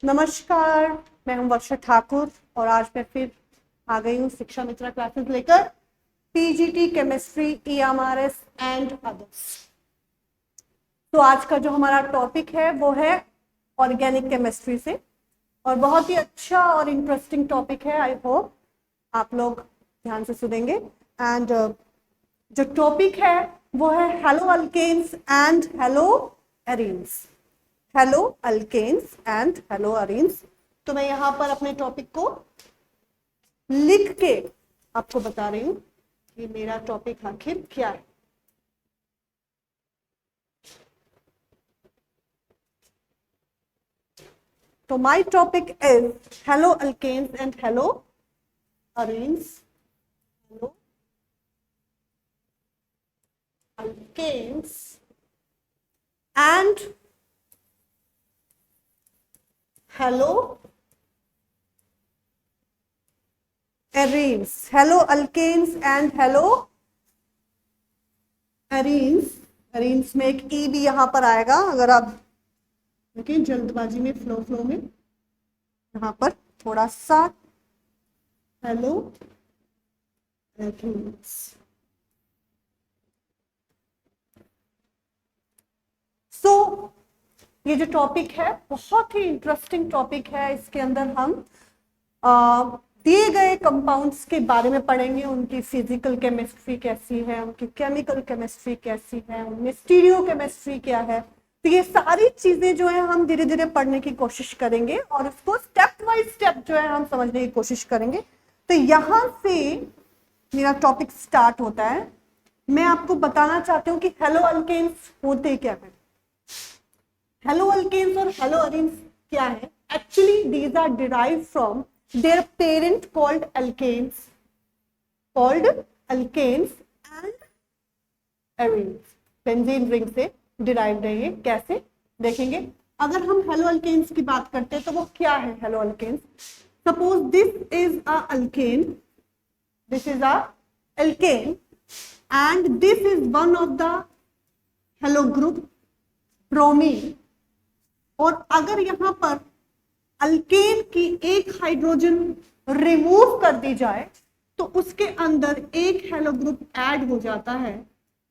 नमस्कार, मैं हूं वर्षा ठाकुर और आज मैं फिर आ गई हूं शिक्षा मित्रा क्लासेस लेकर PGT chemistry EMRS and others. तो आज का जो हमारा टॉपिक है वो है ऑर्गेनिक केमिस्ट्री से और बहुत ही अच्छा और इंटरेस्टिंग टॉपिक है। आई होप आप लोग ध्यान से सुनेंगे। एंड जो टॉपिक है वो है haloalkanes and haloarenes. Haloalkanes and haloarenes. तो मैं यहाँ पर अपने टॉपिक को लिख के आपको बता रही हूँ कि मेरा टॉपिक आखिर क्या है। तो my topic is haloalkanes and haloarenes. Haloalkanes and haloarenes. Haloalkanes and haloarenes. Arenes में एक ई भी यहां पर आएगा, अगर आप देखिए जल्दबाजी में फ्लो में यहां पर थोड़ा सा हेलो एरीन्स। सो ये जो टॉपिक है बहुत ही इंटरेस्टिंग टॉपिक है। इसके अंदर हम दिए गए कंपाउंड्स के बारे में पढ़ेंगे, उनकी फिजिकल केमिस्ट्री कैसी है, उनकी केमिकल केमिस्ट्री कैसी है, उनमें स्टीरियो केमिस्ट्री क्या है। तो ये सारी चीजें जो है हम धीरे धीरे पढ़ने की कोशिश करेंगे और उसको स्टेप बाय स्टेप जो है हम समझने की कोशिश करेंगे। तो यहां से मेरा टॉपिक स्टार्ट होता है। मैं आपको बताना चाहती हूँ कि हेलो अल्केन्स होते क्या है। हेलो अल्केन्स और हेलो अरीन्स क्या है? Actually these are derived from their parent called alkanes and arenes. Benzene ring से डिराइव्ड है ये। कैसे देखेंगे? अगर हम हेलो अल्केन्स की बात करते हैं तो वो क्या है haloalkanes? Suppose this is a alkane, this is a alkane and this is one of the halo group bromine. और अगर यहां पर अल्केन की एक हाइड्रोजन रिमूव कर दी जाए तो उसके अंदर एक हेलो ग्रुप ऐड हो जाता है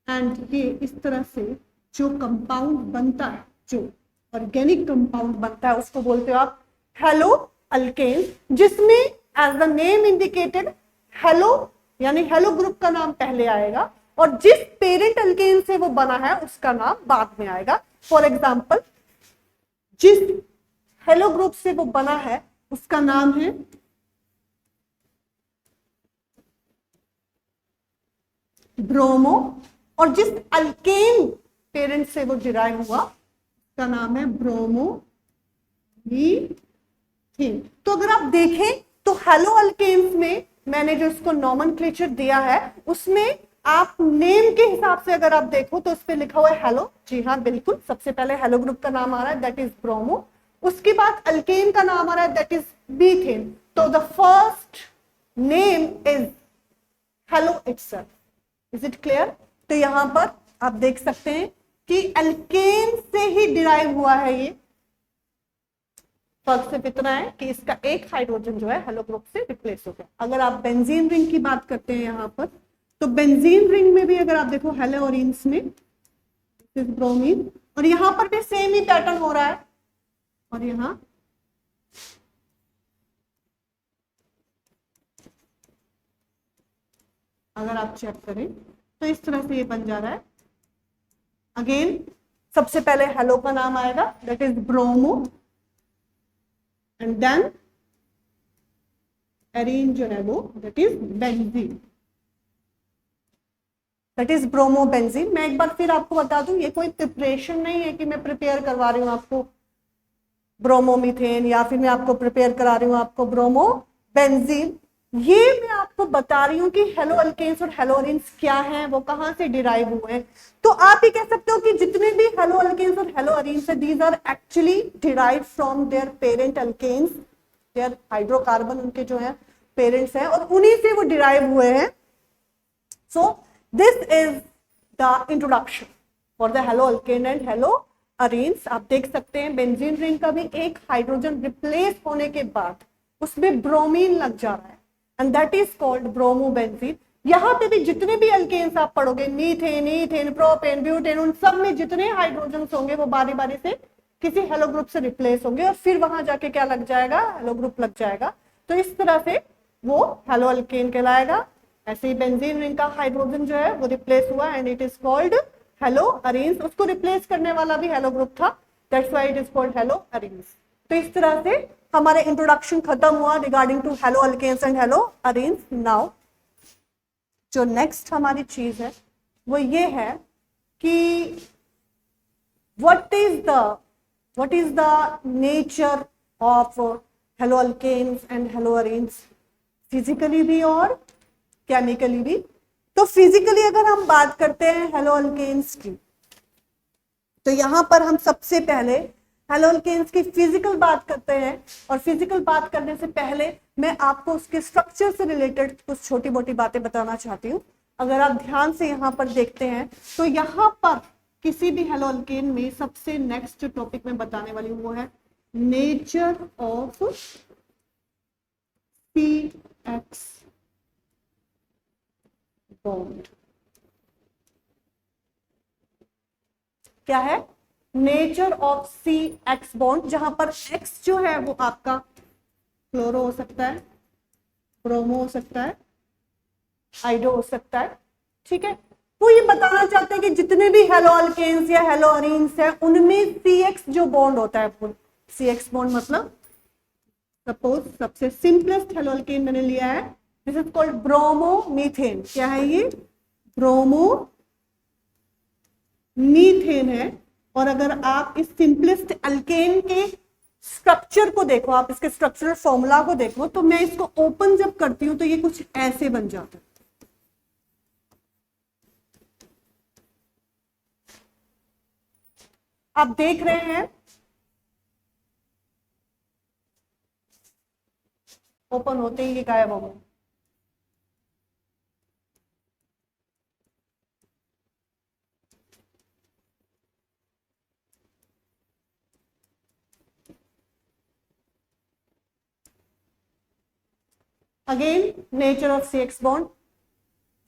एंड ये इस तरह से जो कंपाउंड बनता है, जो ऑर्गेनिक कंपाउंड बनता है, उसको बोलते हो आप हेलो अल्केन, जिसमें as the name indicated halo यानी हेलो ग्रुप का नाम पहले आएगा और जिस पेरेंट अल्केन से वो बना है उसका नाम बाद में आएगा। फॉर एग्जाम्पल, जिस हेलो ग्रुप से वो बना है उसका नाम है ब्रोमो और जिस अल्केन पेरेंट से वो डिराइव हुआ उसका नाम है ब्रोमो मीथेन। तो अगर आप देखें तो हेलो अल्केन्स में मैंने जो इसको नॉमेनक्लेचर दिया है उसमें आप नेम के हिसाब से अगर आप देखो तो उस पर लिखा हुआ है हेलो। जी हाँ, बिल्कुल। सबसे पहले हेलो ग्रुप का नाम आ रहा है, दैट इज ब्रोमो। उसके बाद अल्केन का नाम आ रहा है, दैट इज मीथेन। तो the first name is hello itself. Is it clear? तो यहां पर आप देख सकते हैं कि अल्केन से ही डिराइव हुआ है ये। फर्क सिर्फ इतना है कि इसका एक हाइड्रोजन जो है हेलो ग्रुप से रिप्लेस हो गया। अगर आप बेंजीन रिंग की बात करते हैं यहां पर, तो बेंजीन रिंग में भी अगर आप देखो हेलो अरीन्स में ब्रोमीन और यहां पर भी सेम ही पैटर्न हो रहा है। और यहां अगर आप चेक करें तो इस तरह से ये बन जा रहा है। अगेन सबसे पहले हेलो का नाम आएगा, that is bromo and then arene जो है वो that is benzene, that is bromobenzene. मैं एक बार फिर आपको बता दूं, ये कोई प्रिपरेशन नहीं है कि मैं प्रिपेयर करवा रही हूं आपको ब्रोमोमीथेन या फिर मैं आपको प्रिपेयर करा रही हूं आपको ब्रोमो बेंजीन। ये मैं आपको बता रही हूं कि हेलो अल्केन्स और हेलो अरीन्स क्या हैं, वो कहां से डिराइव हुए हैं। तो आप ये कह सकते हो कि जितने भी हेलो अल्केन्स और हेलो अरीन्स है, these are actually derive from their parent alkanes. Their hydrocarbon उनके जो है पेरेंट्स हैं और उन्हीं से वो डिराइव हुए हैं। सो this is the introduction for the halo alkane and halo arenes, आप देख सकते हैं बेंजीन रिंग का भी एक हाइड्रोजन रिप्लेस होने के बाद उसमें ब्रोमीन लग जा रहा है and that is called bromobenzene. यहाँ पे भी जितने भी अल्केन्स आप पढ़ोगे, मीथेन, ईथेन, प्रोपेन, ब्यूटेन, उन सब में जितने हाइड्रोजन होंगे वो बारी बारी से किसी हेलो ग्रुप से रिप्लेस होंगे और फिर वहां जाके क्या लग जाएगा, हेलो ग्रुप लग जाएगा। तो इस तरह से वो हेलो अल्केन कहलाएगा। ऐसे ही बेंजीन रिंग का हाइड्रोजन जो है वो रिप्लेस हुआ and it is called haloarenes. उसको रिप्लेस करने वाला भी हेलो ग्रुप था, that's why it is called haloarenes. तो इस तरह से हमारे इंट्रोडक्शन खत्म हुआ regarding to haloalkanes and haloarenes. Now जो नेक्स्ट हमारी चीज है वो ये है कि what is the nature of haloalkanes and haloarenes, physically भी और केमिकली भी। तो फिजिकली अगर हम बात करते हैं हेलो अल्केन्स की, तो यहां पर हम सबसे पहले हेलो अल्केन्स की फिजिकल बात करते हैं। और फिजिकल बात करने से पहले मैं आपको उसके स्ट्रक्चर से रिलेटेड कुछ छोटी मोटी बातें बताना चाहती हूँ। अगर आप ध्यान से यहाँ पर देखते हैं तो यहाँ पर किसी भी हेलो अल्केन में सबसे नेक्स्ट जो टॉपिक मैं बताने वाली हूँ वो है नेचर ऑफ CX बॉन्ड। क्या है? नेचर ऑफ CX बॉन्ड, जहां पर X जो है वो आपका क्लोरो हो सकता है, ब्रोमो हो सकता है, हाइड्रो हो सकता है। ठीक है, वो ये बताना चाहते हैं कि जितने भी हेलो अल्केन्स या हेलो अरीन्स है उनमें CX जो बॉन्ड होता है, CX बॉन्ड मतलब सपोज सबसे सिंपलेस्ट हेलो अल्केन मैंने लिया है, दिस इज कॉल्ड ब्रोमोमीथेन। क्या है ये? ब्रोमो मीथेन है। और अगर आप इस सिंपलेस्ट अल्केन के स्ट्रक्चर को देखो, आप इसके स्ट्रक्चरल फॉर्मूला को देखो, तो मैं इसको ओपन जब करती हूं तो ये कुछ ऐसे बन जाता है। आप देख रहे हैं ओपन होते ही ये गायब हो गया। Again nature of CX bond,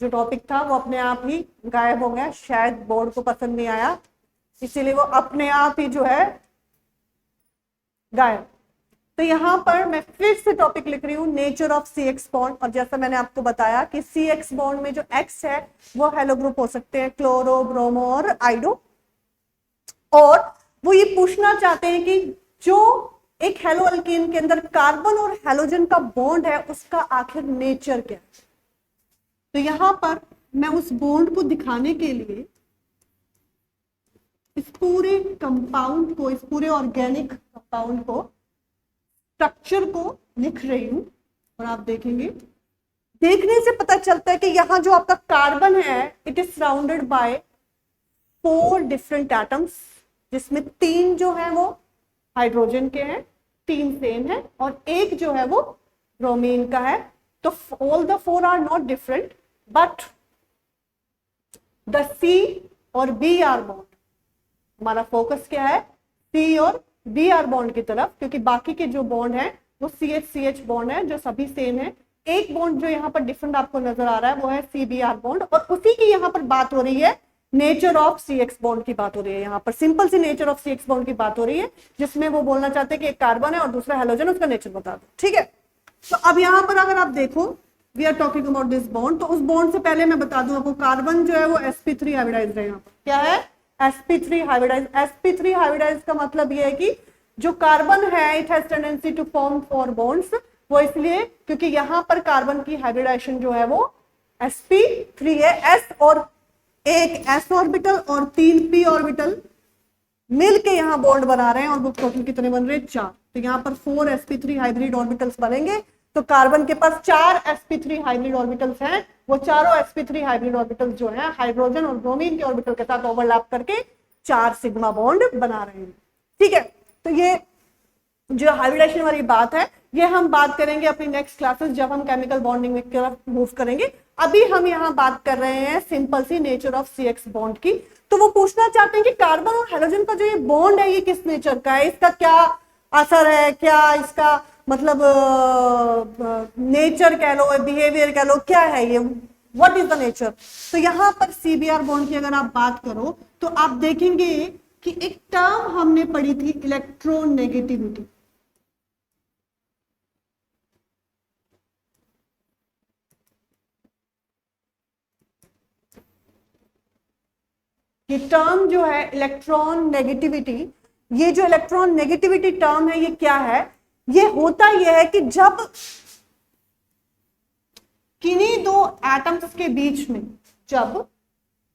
जो टॉपिक था वो अपने आप ही गायब हो गया, शायद बोर्ड को पसंद नहीं आया इसीलिए वो अपने आप ही जो है गायब। तो यहां पर मैं फिर से टॉपिक लिख रही हूं नेचर ऑफ CX बॉन्ड। और जैसा मैंने आपको बताया कि CX बॉन्ड में जो X है वो हेलो ग्रुप हो सकते हैं, क्लोरो, ब्रोमो और आइडो। और वो ये पूछना चाहते हैं कि जो एक हेलो अल्केन के अंदर कार्बन और हेलोजन का बॉन्ड है उसका आखिर नेचर क्या है। तो यहां पर मैं उस बॉन्ड को दिखाने के लिए इस पूरे कंपाउंड को, इस पूरे ऑर्गेनिक कंपाउंड को, स्ट्रक्चर को लिख रही हूं। और आप देखेंगे, देखने से पता चलता है कि यहां जो आपका कार्बन है it is surrounded by 4 different atoms, जिसमें 3 जो है वो हाइड्रोजन के हैं, 3 सेम है, और एक जो है वो ब्रोमीन का है। तो all the 4 are not different but the C और BR बॉन्ड, हमारा फोकस क्या है C और BR बॉन्ड की तरफ, क्योंकि बाकी के जो बॉन्ड है वो CH बॉन्ड है जो सभी सेम है। एक बॉन्ड जो यहाँ पर डिफरेंट आपको नजर आ रहा है वो है CBR बॉन्ड, और उसी की यहाँ पर बात हो रही है, नेचर ऑफ CX बॉन्ड की बात हो रही है। यहाँ पर simple see nature of CX bond की बात हो रही है, जिसमें वो बोलना चाहते हैं कि एक कार्बन है और दूसरा हेलोजन, उसका नेचर बता दो। ठीक है, तो अब यहाँ पर अगर आप देखो we are talking about this bond, तो उस बॉन्ड से पहले मैं बता दूं आपको कार्बन जो है वो sp3 हाइब्रिडाइज्ड है। यहाँ पर क्या है? sp3 hybridised. sp3 हाइब्रिडाइज्ड का मतलब ये है कि जो कार्बन है it has tendency to form 4 bonds. वो इसलिए क्योंकि यहाँ पर कार्बन की हाइब्रिडाइजेशन जो है वो sp3 है, s और एक s ऑर्बिटल और 3 p ऑर्बिटल मिलके यहाँ बॉन्ड बना रहे हैं, और वो टोटल कितने बन रहे हैं? 4। तो यहाँ पर 4 sp3 हाइब्रिड ऑर्बिटल्स बनेंगे। तो कार्बन के पास 4 sp3 हाइब्रिड ऑर्बिटल्स हैं, वो चारों sp3 हाइब्रिड ऑर्बिटल्स जो हैं हाइड्रोजन और ब्रोमीन के ऑर्बिटल के साथ ओवरलैप करके 4 सिग्मा बॉन्ड बना रहे हैं। ठीक है, तो ये जो हाइब्रिडेशन वाली बात है ये हम बात करेंगे अपनी नेक्स्ट क्लासेस, जब हम केमिकल बॉन्डिंग में तरफ मूव करेंगे। अभी हम यहाँ बात कर रहे हैं simple see nature of C X bond की। तो वो पूछना चाहते हैं कि कार्बन और हाइड्रोजन का जो ये बॉन्ड है ये किस नेचर का है, इसका क्या असर है, क्या इसका मतलब नेचर कह लो, बिहेवियर कह लो, क्या है ये, व्हाट इज द नेचर। तो यहाँ पर सीबीआर बॉन्ड की अगर आप बात करो तो आप देखेंगे कि एक टर्म हमने पढ़ी थी इलेक्ट्रोनेगेटिविटी। ये टर्म जो है इलेक्ट्रॉन नेगेटिविटी, ये जो इलेक्ट्रॉन नेगेटिविटी टर्म है ये क्या है, ये होता यह है कि जब किन्हीं दो एटम्स के बीच में, जब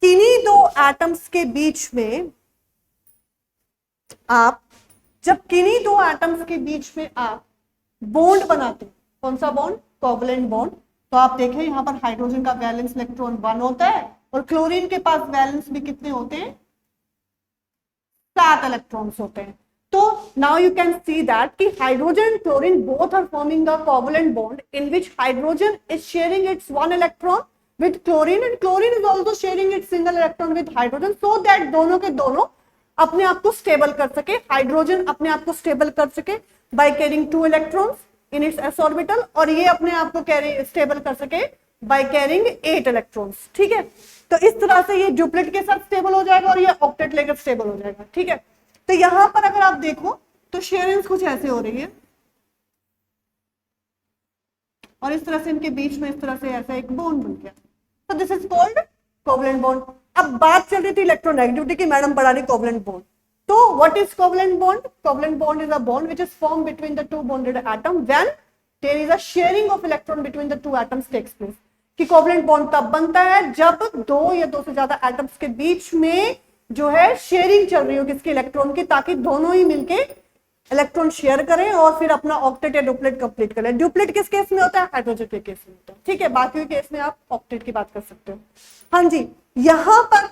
किन्हीं दो एटम्स के बीच में आप, जब किन्हीं दो एटम्स के बीच में आप बॉन्ड बनाते हैं, कौन सा बॉन्ड, कोवलेंट बॉन्ड। तो आप देखें यहाँ पर हाइड्रोजन का वैलेंस इलेक्ट्रॉन 1 होता है और क्लोरीन के पास वैलेंस भी कितने होते हैं, 7 इलेक्ट्रॉन्स होते हैं। तो now you can see that कि hydrogen and chlorine both are forming a covalent bond in which hydrogen is sharing its 1 electron with chlorine and chlorine is also sharing its single electron with hydrogen, so that दोनों के दोनों अपने आप को stable कर सके, hydrogen अपने आप को स्टेबल कर सके by carrying 2 electrons in its S orbital, और ये अपने आप को कैरी स्टेबल कर सके बाय कैरिंग 8 इलेक्ट्रॉन्स। ठीक है, तो इस तरह से ये ड्यूप्लेट के साथ स्टेबल हो जाएगा और ये ऑक्टेट लेकर स्टेबल हो जाएगा। ठीक है, तो यहां पर अगर आप देखो तो शेयरिंग्स कुछ ऐसे हो रही है और इस तरह से इनके बीच में इस तरह से ऐसा एक बॉन्ड बन गया, तो this is called covalent bond. अब बात चल रही थी इलेक्ट्रोनेगेटिविटी की, मैडम पढ़ा रही कोवलेंट बॉन्ड। तो what is covalent bond? Covalent bond is a bond which is formed between the two bonded atom when there is a sharing of electron between the two atoms takes place. कि covalent bond तब बनता है जब दो या दो से ज्यादा एटम्स के बीच में जो है शेयरिंग चल रही हो किसकी, इलेक्ट्रॉन की, ताकि दोनों ही मिलके इलेक्ट्रॉन शेयर करें और फिर अपना ऑक्टेट या डुप्लेट कंप्लीट करें। डुप्लेट किस केस में होता है, हाइड्रोजन के केस में होता है। ठीक है, बाकी केस में आप ऑक्टेट की बात कर सकते हो। हाँ जी, यहां पर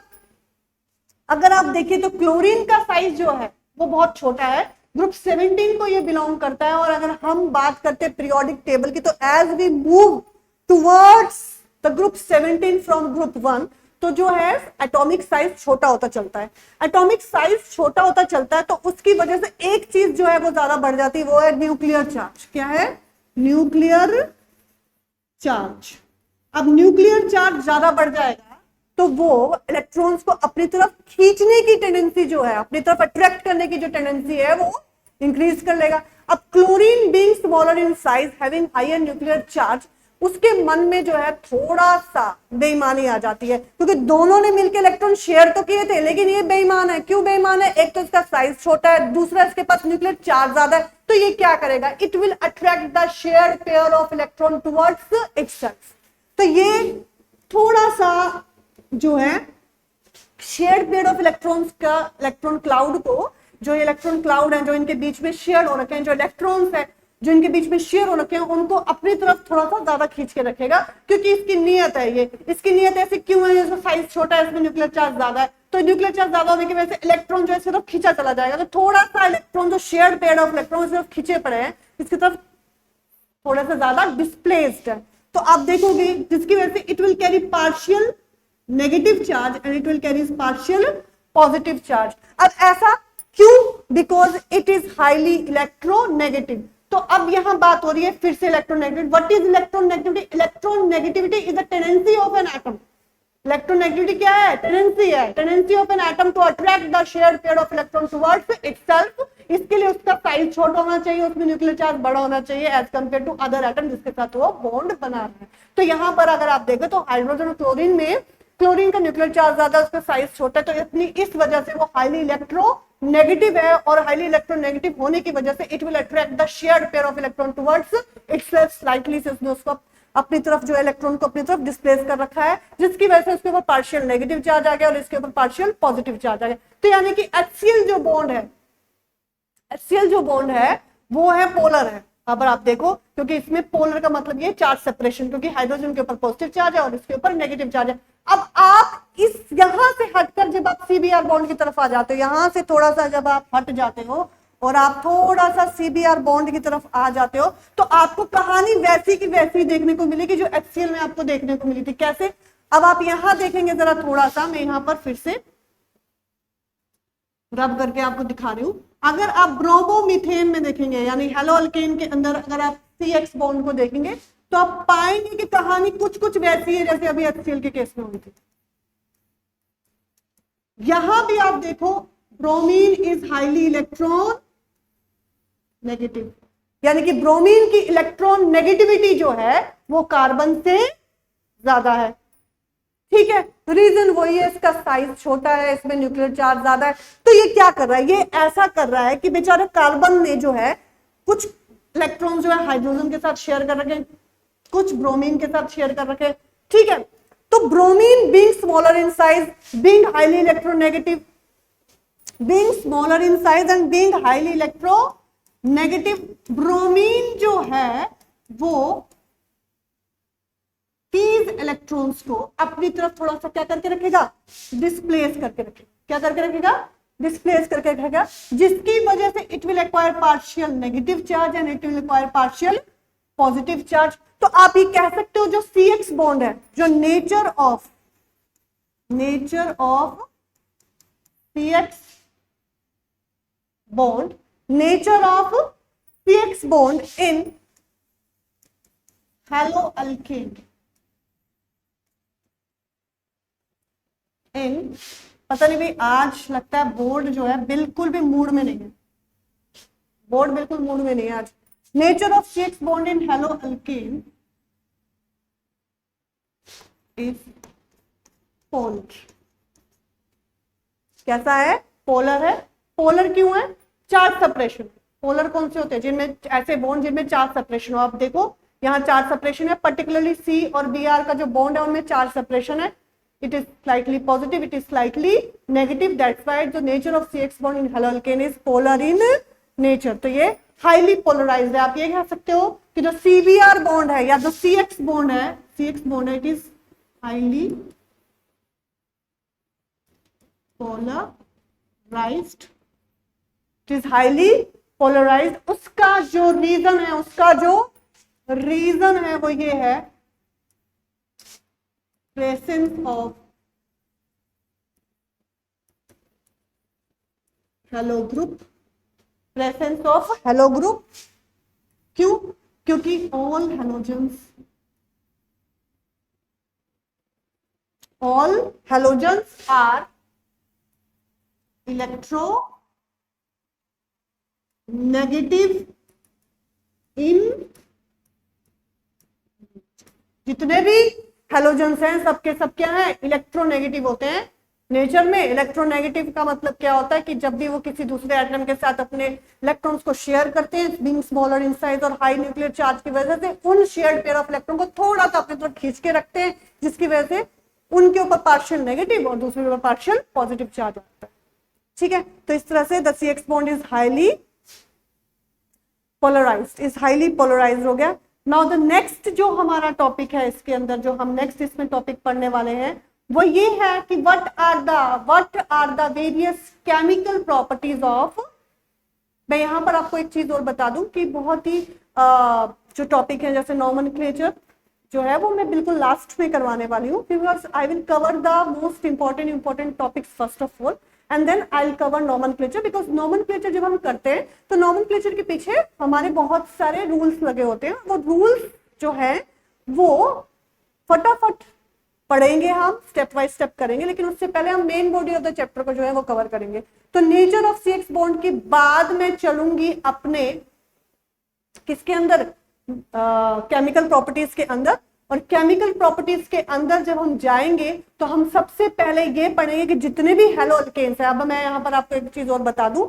अगर आप देखिए तो क्लोरीन का साइज जो है वो बहुत छोटा है, ग्रुप 17 को ये बिलोंग करता है। और अगर हम बात करते हैं पीरियोडिक टेबल की, तो as we move towards the group 17 from group 1, तो जो है एटॉमिक साइज छोटा होता चलता है। एटॉमिक साइज छोटा होता चलता है तो उसकी वजह से एक चीज जो है वो ज्यादा बढ़ जाती है, वो है न्यूक्लियर चार्ज। क्या है? Nuclear charge. अब न्यूक्लियर चार्ज ज्यादा बढ़ जाएगा तो वो इलेक्ट्रॉन्स को अपनी तरफ खींचने की टेंडेंसी जो है, अपनी तरफ अट्रैक्ट करने की जो टेंडेंसी है वो इंक्रीज कर लेगा। अब chlorine being smaller in size having higher nuclear charge, उसके मन में जो है थोड़ा सा बेईमानी आ जाती है, क्योंकि दोनों ने मिलकर इलेक्ट्रॉन शेयर तो किए थे, लेकिन ये बेईमान है। क्यों बेईमान है? एक तो इसका साइज छोटा है, दूसरा इसके पास न्यूक्लियर चार्ज ज्यादा है। तो ये क्या करेगा? It will attract the shared pair of electron towards itself. तो ये थोड़ा सा जो है शेयर्ड पेयर ऑफ इलेक्ट्रॉन्स का, इलेक्ट्रॉन क्लाउड को, जो इलेक्ट्रॉन क्लाउड है जो इनके बीच में शेयर हो रखे हैं, जो इलेक्ट्रॉन्स है जो इनके बीच में शेयर हो रखे हैं, उनको अपनी तरफ थोड़ा सा ज्यादा खींच के रखेगा, क्योंकि इसकी नियत है ये। इसकी नियत ऐसे क्यों है? इसका साइज छोटा है, इसमें न्यूक्लियर चार्ज ज्यादा है, तो न्यूक्लियर चार्ज ज्यादा होने की वजह से इलेक्ट्रॉन जो है इसकी तरफ खींचा चला जाएगा। तो थोड़ा सा इलेक्ट्रॉन जो शेयर्ड पेयर ऑफ इलेक्ट्रॉन इस तरफ खींचे पड़े हैं, इसकी तरफ थोड़ा सा ज्यादा डिस्प्लेस्ड है। तो आप देखोगे जिसकी वजह से it will carry partial negative charge and it will carry partial positive charge. अब ऐसा क्यों? Because it is highly electronegative. तो अब यहां बात हो रही है फिर से electronegativity. What is electronegativity? Electronegativity is the tendency of an atom. Electronegativity क्या है? टेंडेंसी है। Tendency of an atom to attract the shared pair of electron towards itself. इसके लिए उसका साइज छोटा होना चाहिए, उसमें न्यूक्लियर चार्ज बड़ा होना चाहिए as compare to other atom जिसके साथ वो बॉन्ड बना रहा है। तो यहां पर अगर आप देखें तो हाइड्रोजन और क्लोरीन में क्लोरीन का न्यूक्लियर चार्ज ज्यादा, उसका साइज छोटा है, तो इतनी इस वजह से वो हाईली इलेक्ट्रोनेगेटिव है। और हाईली इलेक्ट्रोनेगेटिव होने की वजह से it will attract the shared pair of electron towards itself slightly, से उसने उसको अपनी तरफ जो इलेक्ट्रॉन को अपनी तरफ डिस्प्लेस कर रखा है, जिसकी वजह से उसके ऊपर पार्शियल नेगेटिव चार्ज आ गया और इसके ऊपर पार्शियल पॉजिटिव चार्ज आ गया। तो यानी कि HCl जो बॉन्ड है, HCl जो बॉन्ड है वो है पोलर है। अब आप देखो, क्योंकि इसमें पोलर का मतलब ये चार्ज सेपरेशन, क्योंकि हाइड्रोजन के ऊपर पॉजिटिव चार्ज है और इसके ऊपर नेगेटिव चार्ज है। अब आप इस यहां से हटकर जब आप सीबीआर बॉन्ड की तरफ आ जाते हो, यहां से थोड़ा सा जब आप हट जाते हो और आप थोड़ा सा CBr बॉन्ड की तरफ आ जाते हो तो आपको कहानी वैसी की वैसी देखने को मिलेगी जो HCl में आपको देखने को मिली थी। कैसे? अब आप यहां देखेंगे जरा थोड़ा सा, मैं यहां पर फिर से रब करके आपको दिखा रही हूं। अगर आप ब्रोमोमीथेन में देखेंगे यानी हेलो अल्केन के अंदर अगर आप CX बॉन्ड को देखेंगे तो आप पाएंगे कि कहानी कुछ कुछ वैसी है जैसे अभी HCl के केस में हुई थी। यहां भी आप देखो bromine is highly electron negative, यानी कि ब्रोमीन की इलेक्ट्रॉन नेगेटिविटी जो है वो कार्बन से ज्यादा है। ठीक है, रीजन वही है, इसका साइज छोटा है, इसमें न्यूक्लियर चार्ज ज्यादा है। तो ये क्या कर रहा है? ये ऐसा कर रहा है कि बेचारे कार्बन ने जो है कुछ इलेक्ट्रॉन जो है हाइड्रोजन के साथ शेयर कर रखे, कुछ ब्रोमीन के साथ शेयर कर रखे। ठीक है, तो bromine being smaller in size, being highly electronegative, being smaller in size and being highly electronegative, bromine जो है वो these इलेक्ट्रॉन्स को अपनी तरफ थोड़ा सा क्या करके रखेगा? डिस्प्लेस करके रखेगा। क्या करके रखेगा? डिस्प्लेस करके रखेगा, जिसकी वजह से it will acquire partial negative charge and it will acquire partial positive charge. तो आप ये कह सकते हो जो CX बॉन्ड है, जो nature of CX bond, nature of CX bond in haloalkane in, पता नहीं भाई आज लगता है बोर्ड जो है बिल्कुल भी मूड में नहीं है, बोर्ड बिल्कुल मूड में नहीं है आज। Nature of CX bond in hello alkane is polar. कैसा है? पोलर है। पोलर क्यों है? Charge separation. पोलर कौन से होते हैं? जिनमें ऐसे बॉन्ड जिनमें चार्ज सेपरेशन हो। आप देखो यहाँ चार्ज सेपरेशन है, पर्टिकुलरली C और Br का जो बॉन्ड है उनमें चार्ज सेपरेशन है। It is slightly positive, it is slightly negative. That's why the nature of CX bond in haloalkane is polar in nature. तो ये highly polarized है। आप ये कह सकते हो कि जो CBr bond है या जो CX bond है, it is highly polarized. It is highly polarized. उसका जो रीजन है वो ये है presence of halo group, presence of halo group। क्यों? क्योंकि all halogens are electronegative in, जितने भी हेलोजेंस हैं सबके सब क्या है? इलेक्ट्रोनेगेटिव होते हैं नेचर में। इलेक्ट्रोनेगेटिव का मतलब क्या होता है कि जब भी वो किसी दूसरे एटम के साथ अपने इलेक्ट्रॉन्स को शेयर करते हैं, बीइंग स्मॉलर इन साइज और हाई न्यूक्लियर चार्ज की वजह से उन शेयर्ड पेयर ऑफ इलेक्ट्रॉन को थोड़ा सा अपने तरफ खींच के रखते हैं, जिसकी वजह से उनके ऊपर पार्शियल नेगेटिव और दूसरे ऊपर पार्शियल पॉजिटिव चार्ज होता है। ठीक है, तो इस तरह से the CX bond is highly polarised हो गया। नाउ द नेक्स्ट जो हमारा टॉपिक है इसके अंदर, जो हम नेक्स्ट इसमें टॉपिक पढ़ने वाले हैं वो ये है कि what are the various chemical properties of. मैं यहां पर आपको एक चीज और बता दूं कि बहुत ही जो टॉपिक है जैसे नॉमेनक्लेचर जो है वो मैं बिल्कुल लास्ट में करवाने वाली हूँ, because I will cover the most important topics first of all and then I will cover nomenclature. Because nomenclature जब हम करते हैं तो नॉमेनक्लेचर के पीछे हमारे बहुत सारे रूल्स लगे होते हैं। वो रूल्स जो है वो फटाफट पढ़ेंगे, हम स्टेप बाय स्टेप करेंगे, लेकिन उससे पहले हम main body of the chapter को जो है वो कवर करेंगे। तो नेचर ऑफ CX बॉन्ड के बाद मैं चलूंगी अपने किसके अंदर? केमिकल प्रॉपर्टीज के अंदर। और केमिकल प्रॉपर्टीज के अंदर जब हम जाएंगे तो हम सबसे पहले ये पढ़ेंगे कि जितने भी हेलो अल्केन्स है। अब मैं यहाँ पर आपको एक चीज और बता दूं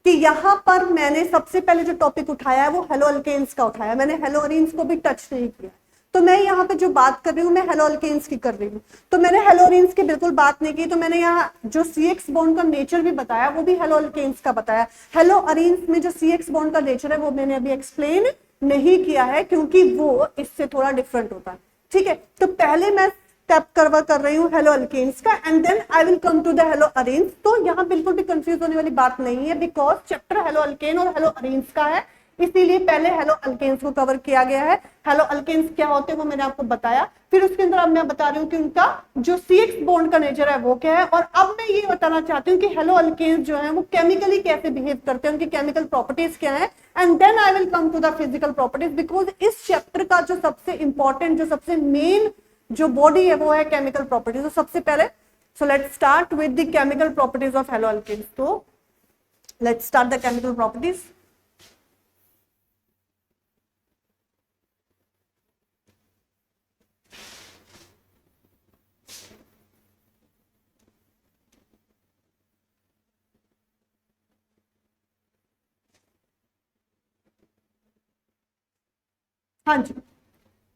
कि यहाँ पर मैंने सबसे पहले जो टॉपिक उठाया है वो हेलो अल्केन्स का उठाया, मैंने हेलो अरीन्स को भी टच नहीं किया। तो मैं यहाँ पे जो बात कर रही हूँ मैं हेलो अल्केन्स की कर रही हूँ, तो मैंने हेलो अरीन्स की बिल्कुल बात नहीं की। तो मैंने यहाँ जो CX बॉन्ड का नेचर भी बताया वो भी हेलो अल्केन्स का बताया। हेलो अरीन्स में जो CX बॉन्ड का नेचर है वो मैंने अभी एक्सप्लेन नहीं किया है क्योंकि वो इससे थोड़ा डिफरेंट होता है। ठीक है, तो पहले मैं स्टेप कवर कर रही हूँ हेलो अल्केन्स का, and then I will come to the haloarenes. तो यहाँ बिल्कुल भी कंफ्यूज होने वाली बात नहीं है, बिकॉज चैप्टर हेलो अल्केन और हेलो अरेन्स का है, इसीलिए पहले हेलो अल्केन्स को कवर किया गया है। हेलो अल्केन्स क्या होते हैं वो मैंने आपको बताया, फिर उसके अंदर अब मैं बता रही हूँ कि उनका जो CX बॉन्ड का नेचर है वो क्या है, और अब मैं ये बताना चाहती हूँ कि हेलो अल्केन्स जो है वो केमिकली कैसे बिहेव करते हैं, उनकी केमिकल प्रॉपर्टीज क्या है, and then I will come to the physical properties, because इस चैप्टर का जो सबसे इंपॉर्टेंट, जो सबसे मेन जो बॉडी है वो है केमिकल प्रॉपर्टीज। तो सबसे पहले so let's start with the chemical properties of haloalkanes. तो let's start the chemical properties. हाँ जी,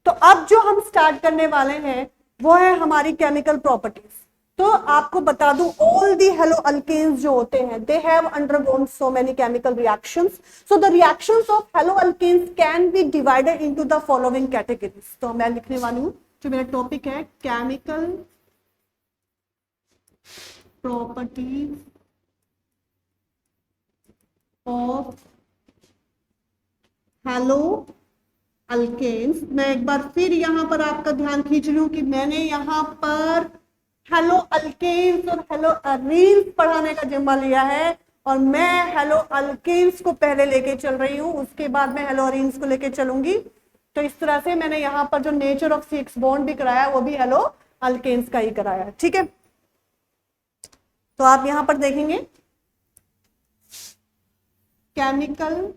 तो अब जो हम स्टार्ट करने वाले हैं वो है हमारी केमिकल प्रॉपर्टीज। तो आपको बता दूं, ऑल दी हेलो अल्केन्स जो होते हैं they have undergone so many chemical reactions. So the reactions of haloalkanes can be divided into the following categories. तो मैं लिखने वाली हूं, जो मेरा टॉपिक है chemical properties of haloalkanes. मैं एक बार फिर यहां पर आपका ध्यान खींच रही हूं कि मैंने यहां पर हेलो अल्केन्स और हेलो अरीन्स पढ़ाने का जिम्मा लिया है, और मैं हेलो अल्केन्स को पहले लेके चल रही हूं, उसके बाद मैं हेलो अरीन्स को लेके चलूंगी। तो इस तरह से मैंने यहाँ पर जो नेचर ऑफ CX बॉन्ड भी कराया वो भी हेलो अल्केन्स का ही कराया है, ठीक है। तो आप यहां पर देखेंगे केमिकल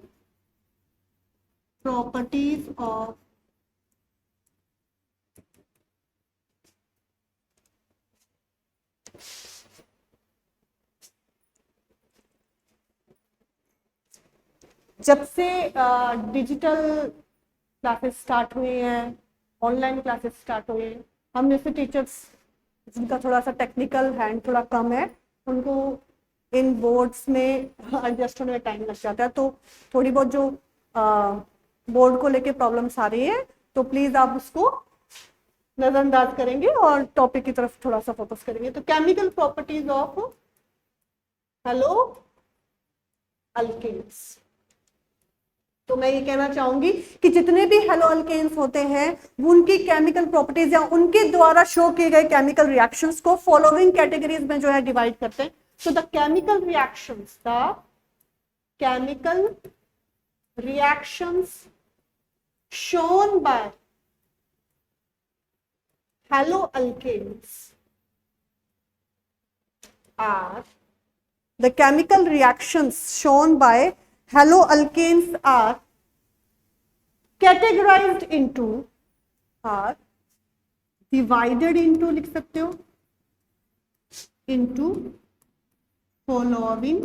प्रॉपर्टीज ऑफ जब से डिजिटल क्लासेस स्टार्ट हुई हैं, ऑनलाइन क्लासेस स्टार्ट हुई हैं, हम जैसे टीचर्स जिनका थोड़ा सा टेक्निकल हैंड थोड़ा कम है, उनको इन बोर्ड्स में एडजस्ट होने में टाइम लग जाता है। तो थोड़ी बहुत जो बोर्ड को लेके प्रॉब्लम्स आ रही है, तो प्लीज आप उसको नजरअंदाज करेंगे और टॉपिक की तरफ थोड़ा सा फोकस करेंगे। तो chemical properties of haloalkanes. तो मैं ये कहना चाहूंगी कि जितने भी हेलो अल्केन्स होते हैं उनकी केमिकल प्रॉपर्टीज या उनके द्वारा शो किए गए केमिकल रिएक्शंस को फॉलोइंग कैटेगरीज में जो है डिवाइड करते हैं। So the chemical reactions, the chemical reactions shown by haloalkanes are the chemical reactions shown by haloalkanes are categorized into, are divided into, लिख सकते हो, into following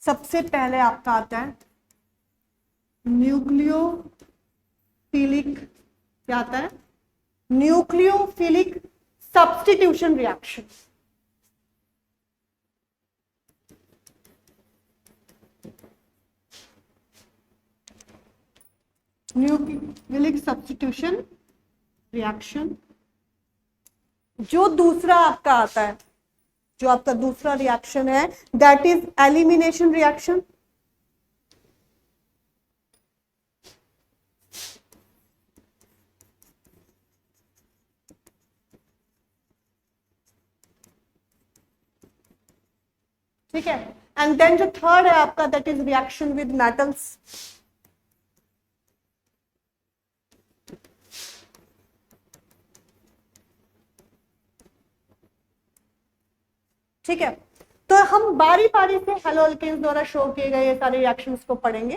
सबसे पहले आपका आता है न्यूक्लियोफिलिक, क्या आता है, nucleophilic substitution reaction. Nucleophilic substitution reaction. जो दूसरा आपका आता है, जो आपका दूसरा रिएक्शन है, दैट इज एलिमिनेशन रिएक्शन। ठीक है, एंड देन जो थर्ड है आपका, that is reaction with metals. ठीक है, तो हम बारी बारी से हेलो अल्केन्स द्वारा शो किए गए सारे रिएक्शंस को पढ़ेंगे।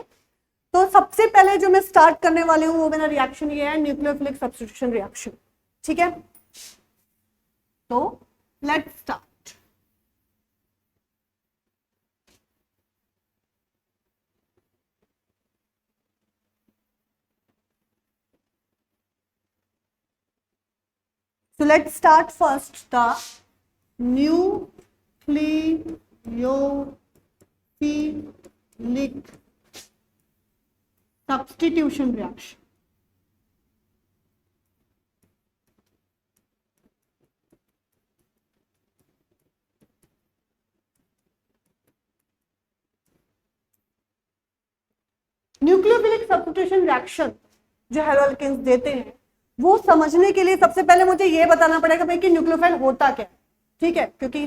तो सबसे पहले जो मैं स्टार्ट करने वाली हूं वो मेरा रिएक्शन ये है, न्यूक्लियोफिलिक सब्स्टिट्यूशन रिएक्शन। ठीक है, तो let's start. So let's start first the nucleophilic substitution reaction. Nucleophilic substitution reaction जो हैलोअल्केन्स देते हैं, वो समझने के लिए सबसे पहले मुझे ये बताना पड़ेगा भाई कि न्यूक्लियोफाइल होता क्या है, ठीक है, क्योंकि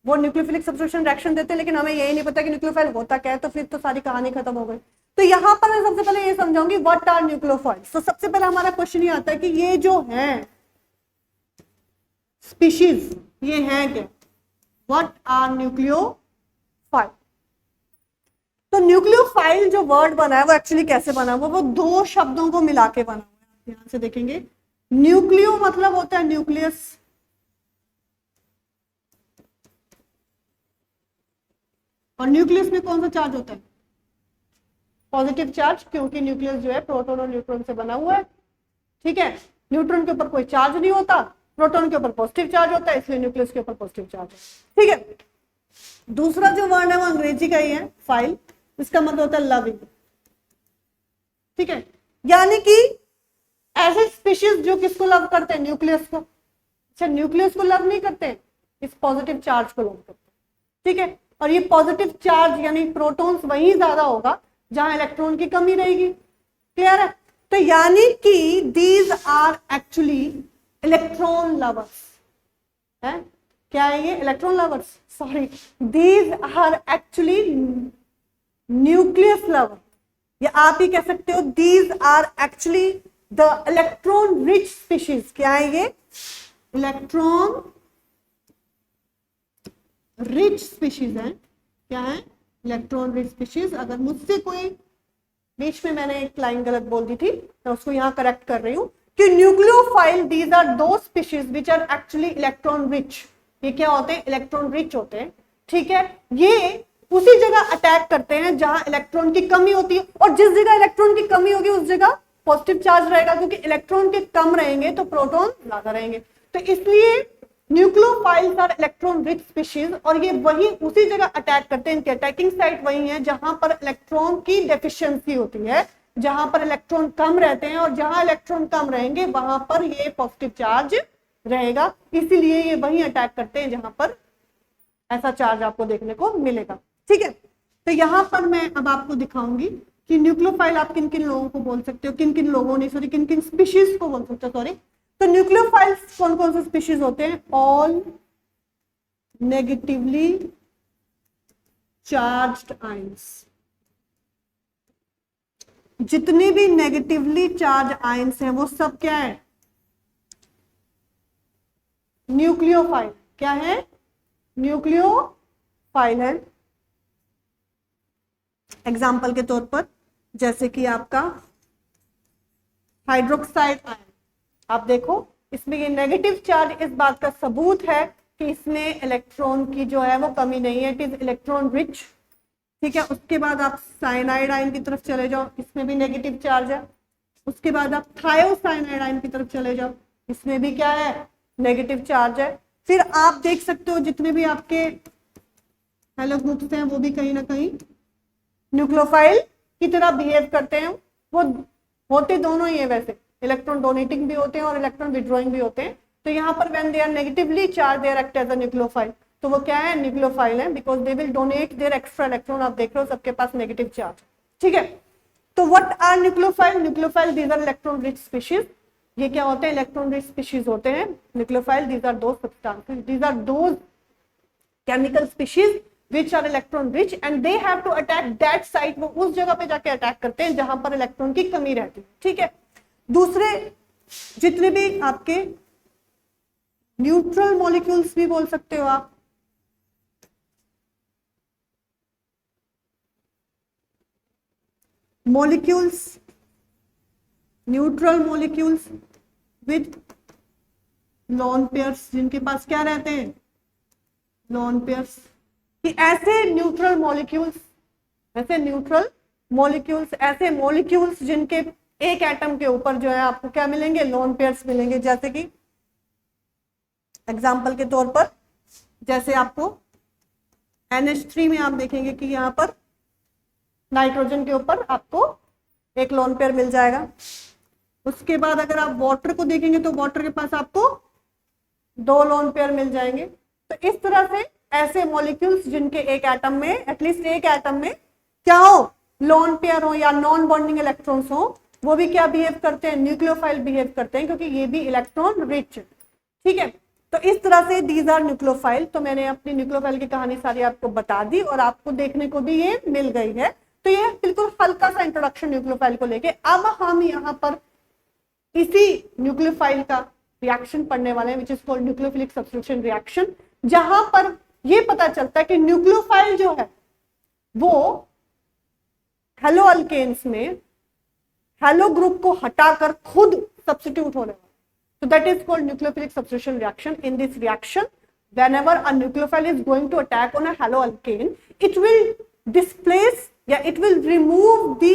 वो न्यूक्लियोफिलिक सब्स्टिट्यूशन रिएक्शन देते हैं लेकिन हमें यही नहीं पता कि न्यूक्लियोफाइल होता क्या है, तो फिर तो सारी कहानी खत्म हो गई। तो यहाँ पर मैं सबसे पहले ये समझाऊंगी व्हाट आर न्यूक्लियोफाइल्स। तो सबसे पहले हमारा क्वेश्चन ये आता है कि ये जो है स्पीशीज, ये है क्या, व्हाट आर न्यूक्लियोफाइल। तो न्यूक्लियोफाइल जो वर्ड बना है वो एक्चुअली कैसे बना है, वो दो शब्दों को मिला के बना हुआ है। ध्यान से देखेंगे, न्यूक्लियो मतलब होता है न्यूक्लियस, और न्यूक्लियस में कौन सा चार्ज होता है, पॉजिटिव चार्ज, क्योंकि न्यूक्लियस जो है प्रोटॉन और न्यूट्रॉन से बना हुआ है, ठीक है। न्यूट्रॉन के ऊपर कोई चार्ज नहीं होता, प्रोटॉन के ऊपर पॉजिटिव चार्ज होता है, इसलिए न्यूक्लियस के ऊपर पॉजिटिव चार्ज है, ठीक है। दूसरा जो वर्ड है वो अंग्रेजी का ही है, फाइल, इसका मतलब होता है लविंग, ठीक है। यानी कि ऐसे स्पीशीज जो किसको लव करते हैं, न्यूक्लियस को। अच्छा, न्यूक्लियस को लव नहीं करते, इस पॉजिटिव चार्ज को लव करते हैं, ठीक है। और ये पॉजिटिव चार्ज यानी प्रोटॉन्स वहीं ज्यादा होगा जहां इलेक्ट्रॉन की कमी रहेगी, क्लियर है। तो यानी कि these are actually electron lovers है, क्या है ये, electron lovers, sorry, these are actually nucleus lover, या आप ही कह सकते हो these are actually the electron rich species. क्या है ये, इलेक्ट्रॉन रिच स्पीशीज है, क्या है, इलेक्ट्रॉन रिच स्पीशीज। अगर मुझसे कोई बीच में मैंने एक लाइन गलत बोल दी थी, मैं उसको यहाँ करेक्ट कर रही हूँ कि न्यूक्लियोफाइल दीज आर दो species which are actually electron rich. ये क्या होते हैं, इलेक्ट्रॉन रिच होते हैं, ठीक है। ये उसी जगह अटैक करते हैं जहां इलेक्ट्रॉन की कमी होती है, और जिस जगह इलेक्ट्रॉन की कमी होगी उस जगह पॉजिटिव चार्ज रहेगा, क्योंकि इलेक्ट्रॉन के कम रहेंगे तो प्रोटॉन ज्यादा रहेंगे। तो इसलिए nucleophiles are electron rich species, और ये वही उसी जगह अटैक करते हैं, इनकी अटैकिंग साइट वही है जहां पर इलेक्ट्रॉन की डेफिशिएंसी होती है, जहां पर इलेक्ट्रॉन कम रहते हैं, और जहां इलेक्ट्रॉन कम रहेंगे वहां पर ये पॉजिटिव चार्ज रहेगा। इसीलिए ये वही अटैक करते हैं जहां पर ऐसा चार्ज आपको देखने को मिलेगा, ठीक है। तो यहां पर मैं अब आपको दिखाऊंगी कि न्यूक्लियोफाइल आप किन किन लोगों को बोल सकते हो, किन किन लोगों ने, सॉरी, किन किन स्पीशीज को बोल सकते हो, सॉरी। तो न्यूक्लियोफाइल्स कौन कौन से स्पीशीज होते हैं, ऑल नेगेटिवली चार्ज्ड आयंस, जितने भी नेगेटिवली चार्ज आयंस हैं वो सब क्या है, न्यूक्लियोफाइल। क्या है, न्यूक्लियोफाइल है। एग्जाम्पल के तौर पर जैसे कि आपका हाइड्रोक्साइड आयन, आप देखो इसमें ये नेगेटिव चार्ज इस बात का सबूत है कि इसमें इलेक्ट्रॉन की जो है वो कमी नहीं है, इट इज इलेक्ट्रॉन रिच, ठीक है। उसके बाद आप साइनाइड आयन की तरफ चले जाओ, इसमें भी नेगेटिव चार्ज है। उसके बाद आप थायोसाइनाइड आयन की तरफ चले जाओ, इसमें भी क्या है, नेगेटिव चार्ज है। फिर आप देख सकते हो जितने भी आपके हेलो ग्रुप्स हैं वो भी कहीं ना कहीं न्यूक्लियोफाइल की तरह बिहेव करते हैं। वो होते दोनों ही है वैसे, इलेक्ट्रॉन डोनेटिंग भी होते हैं और इलेक्ट्रॉन विड्रॉइंग भी होते हैं। तो यहाँ पर when they are negatively charge they are act as a nucleophile, तो वो क्या है, न्यूक्लियोफाइल है, because they will donate their extra electron. आप देख रहे हो सबके पास नेगेटिव चार्ज, ठीक है। तो what are nucleophile, nucleophile these are electron rich species. ये क्या होते हैं, इलेक्ट्रॉन रिच स्पीशीज होते हैं nucleophile. These are those substances, these are those chemical species which are electron rich and they have to attack that site। वो उस जगह पे जाके अटैक करते हैं जहां पर इलेक्ट्रॉन की कमी रहती है, ठीक है। दूसरे जितने भी आपके न्यूट्रल मॉलिक्यूल्स भी बोल सकते हो आप, molecules, neutral molecules with lawn pairs, जिनके पास क्या रहते हैं, लॉन पेयर्स। कि ऐसे न्यूट्रल मॉलिक्यूल्स, ऐसे न्यूट्रल मॉलिक्यूल्स, ऐसे मॉलिक्यूल्स जिनके एक एटम के ऊपर जो है आपको क्या मिलेंगे, लोन पेयर्स मिलेंगे। जैसे कि एग्जांपल के तौर पर जैसे आपको NH3 में आप देखेंगे कि यहाँ पर नाइट्रोजन के ऊपर आपको एक लोन पेयर मिल जाएगा। उसके बाद अगर आप वाटर को देखेंगे तो वाटर के पास आपको 2 लोन पेयर मिल जाएंगे। तो इस तरह से ऐसे मॉलिक्यूल्स जिनके एक एटम में, एटलीस्ट एक एटम में क्या हो, लोन पेयर हो या नॉन बॉन्डिंग इलेक्ट्रॉन्स हो, वो भी क्या बिहेव करते हैं, न्यूक्लियोफाइल बिहेव करते हैं, क्योंकि ये भी इलेक्ट्रॉन रिच। ठीक है, तो इस तरह से दीज आर न्यूक्लियोफाइल। तो मैंने अपनी न्यूक्लियोफाइल की कहानी सारी आपको बता दी और आपको देखने को भी ये मिल गई है। तो ये बिल्कुल हल्का सा इंट्रोडक्शन न्यूक्लियोफाइल को लेके। अब हम यहाँ पर इसी न्यूक्लियोफाइल का रिएक्शन पढ़ने वाले हैं, which is called nucleophilic substitution reaction, जहां पर ये पता चलता है कि न्यूक्लियोफाइल जो है वो हेलो अल्केन्स में हेलो ग्रुप को हटाकर खुद सब्स्टिट्यूट होने वाला। So that is called nucleophilic substitution reaction. In this reaction, whenever a nucleophile is going to attack on a haloalkane, it will displace, it will remove the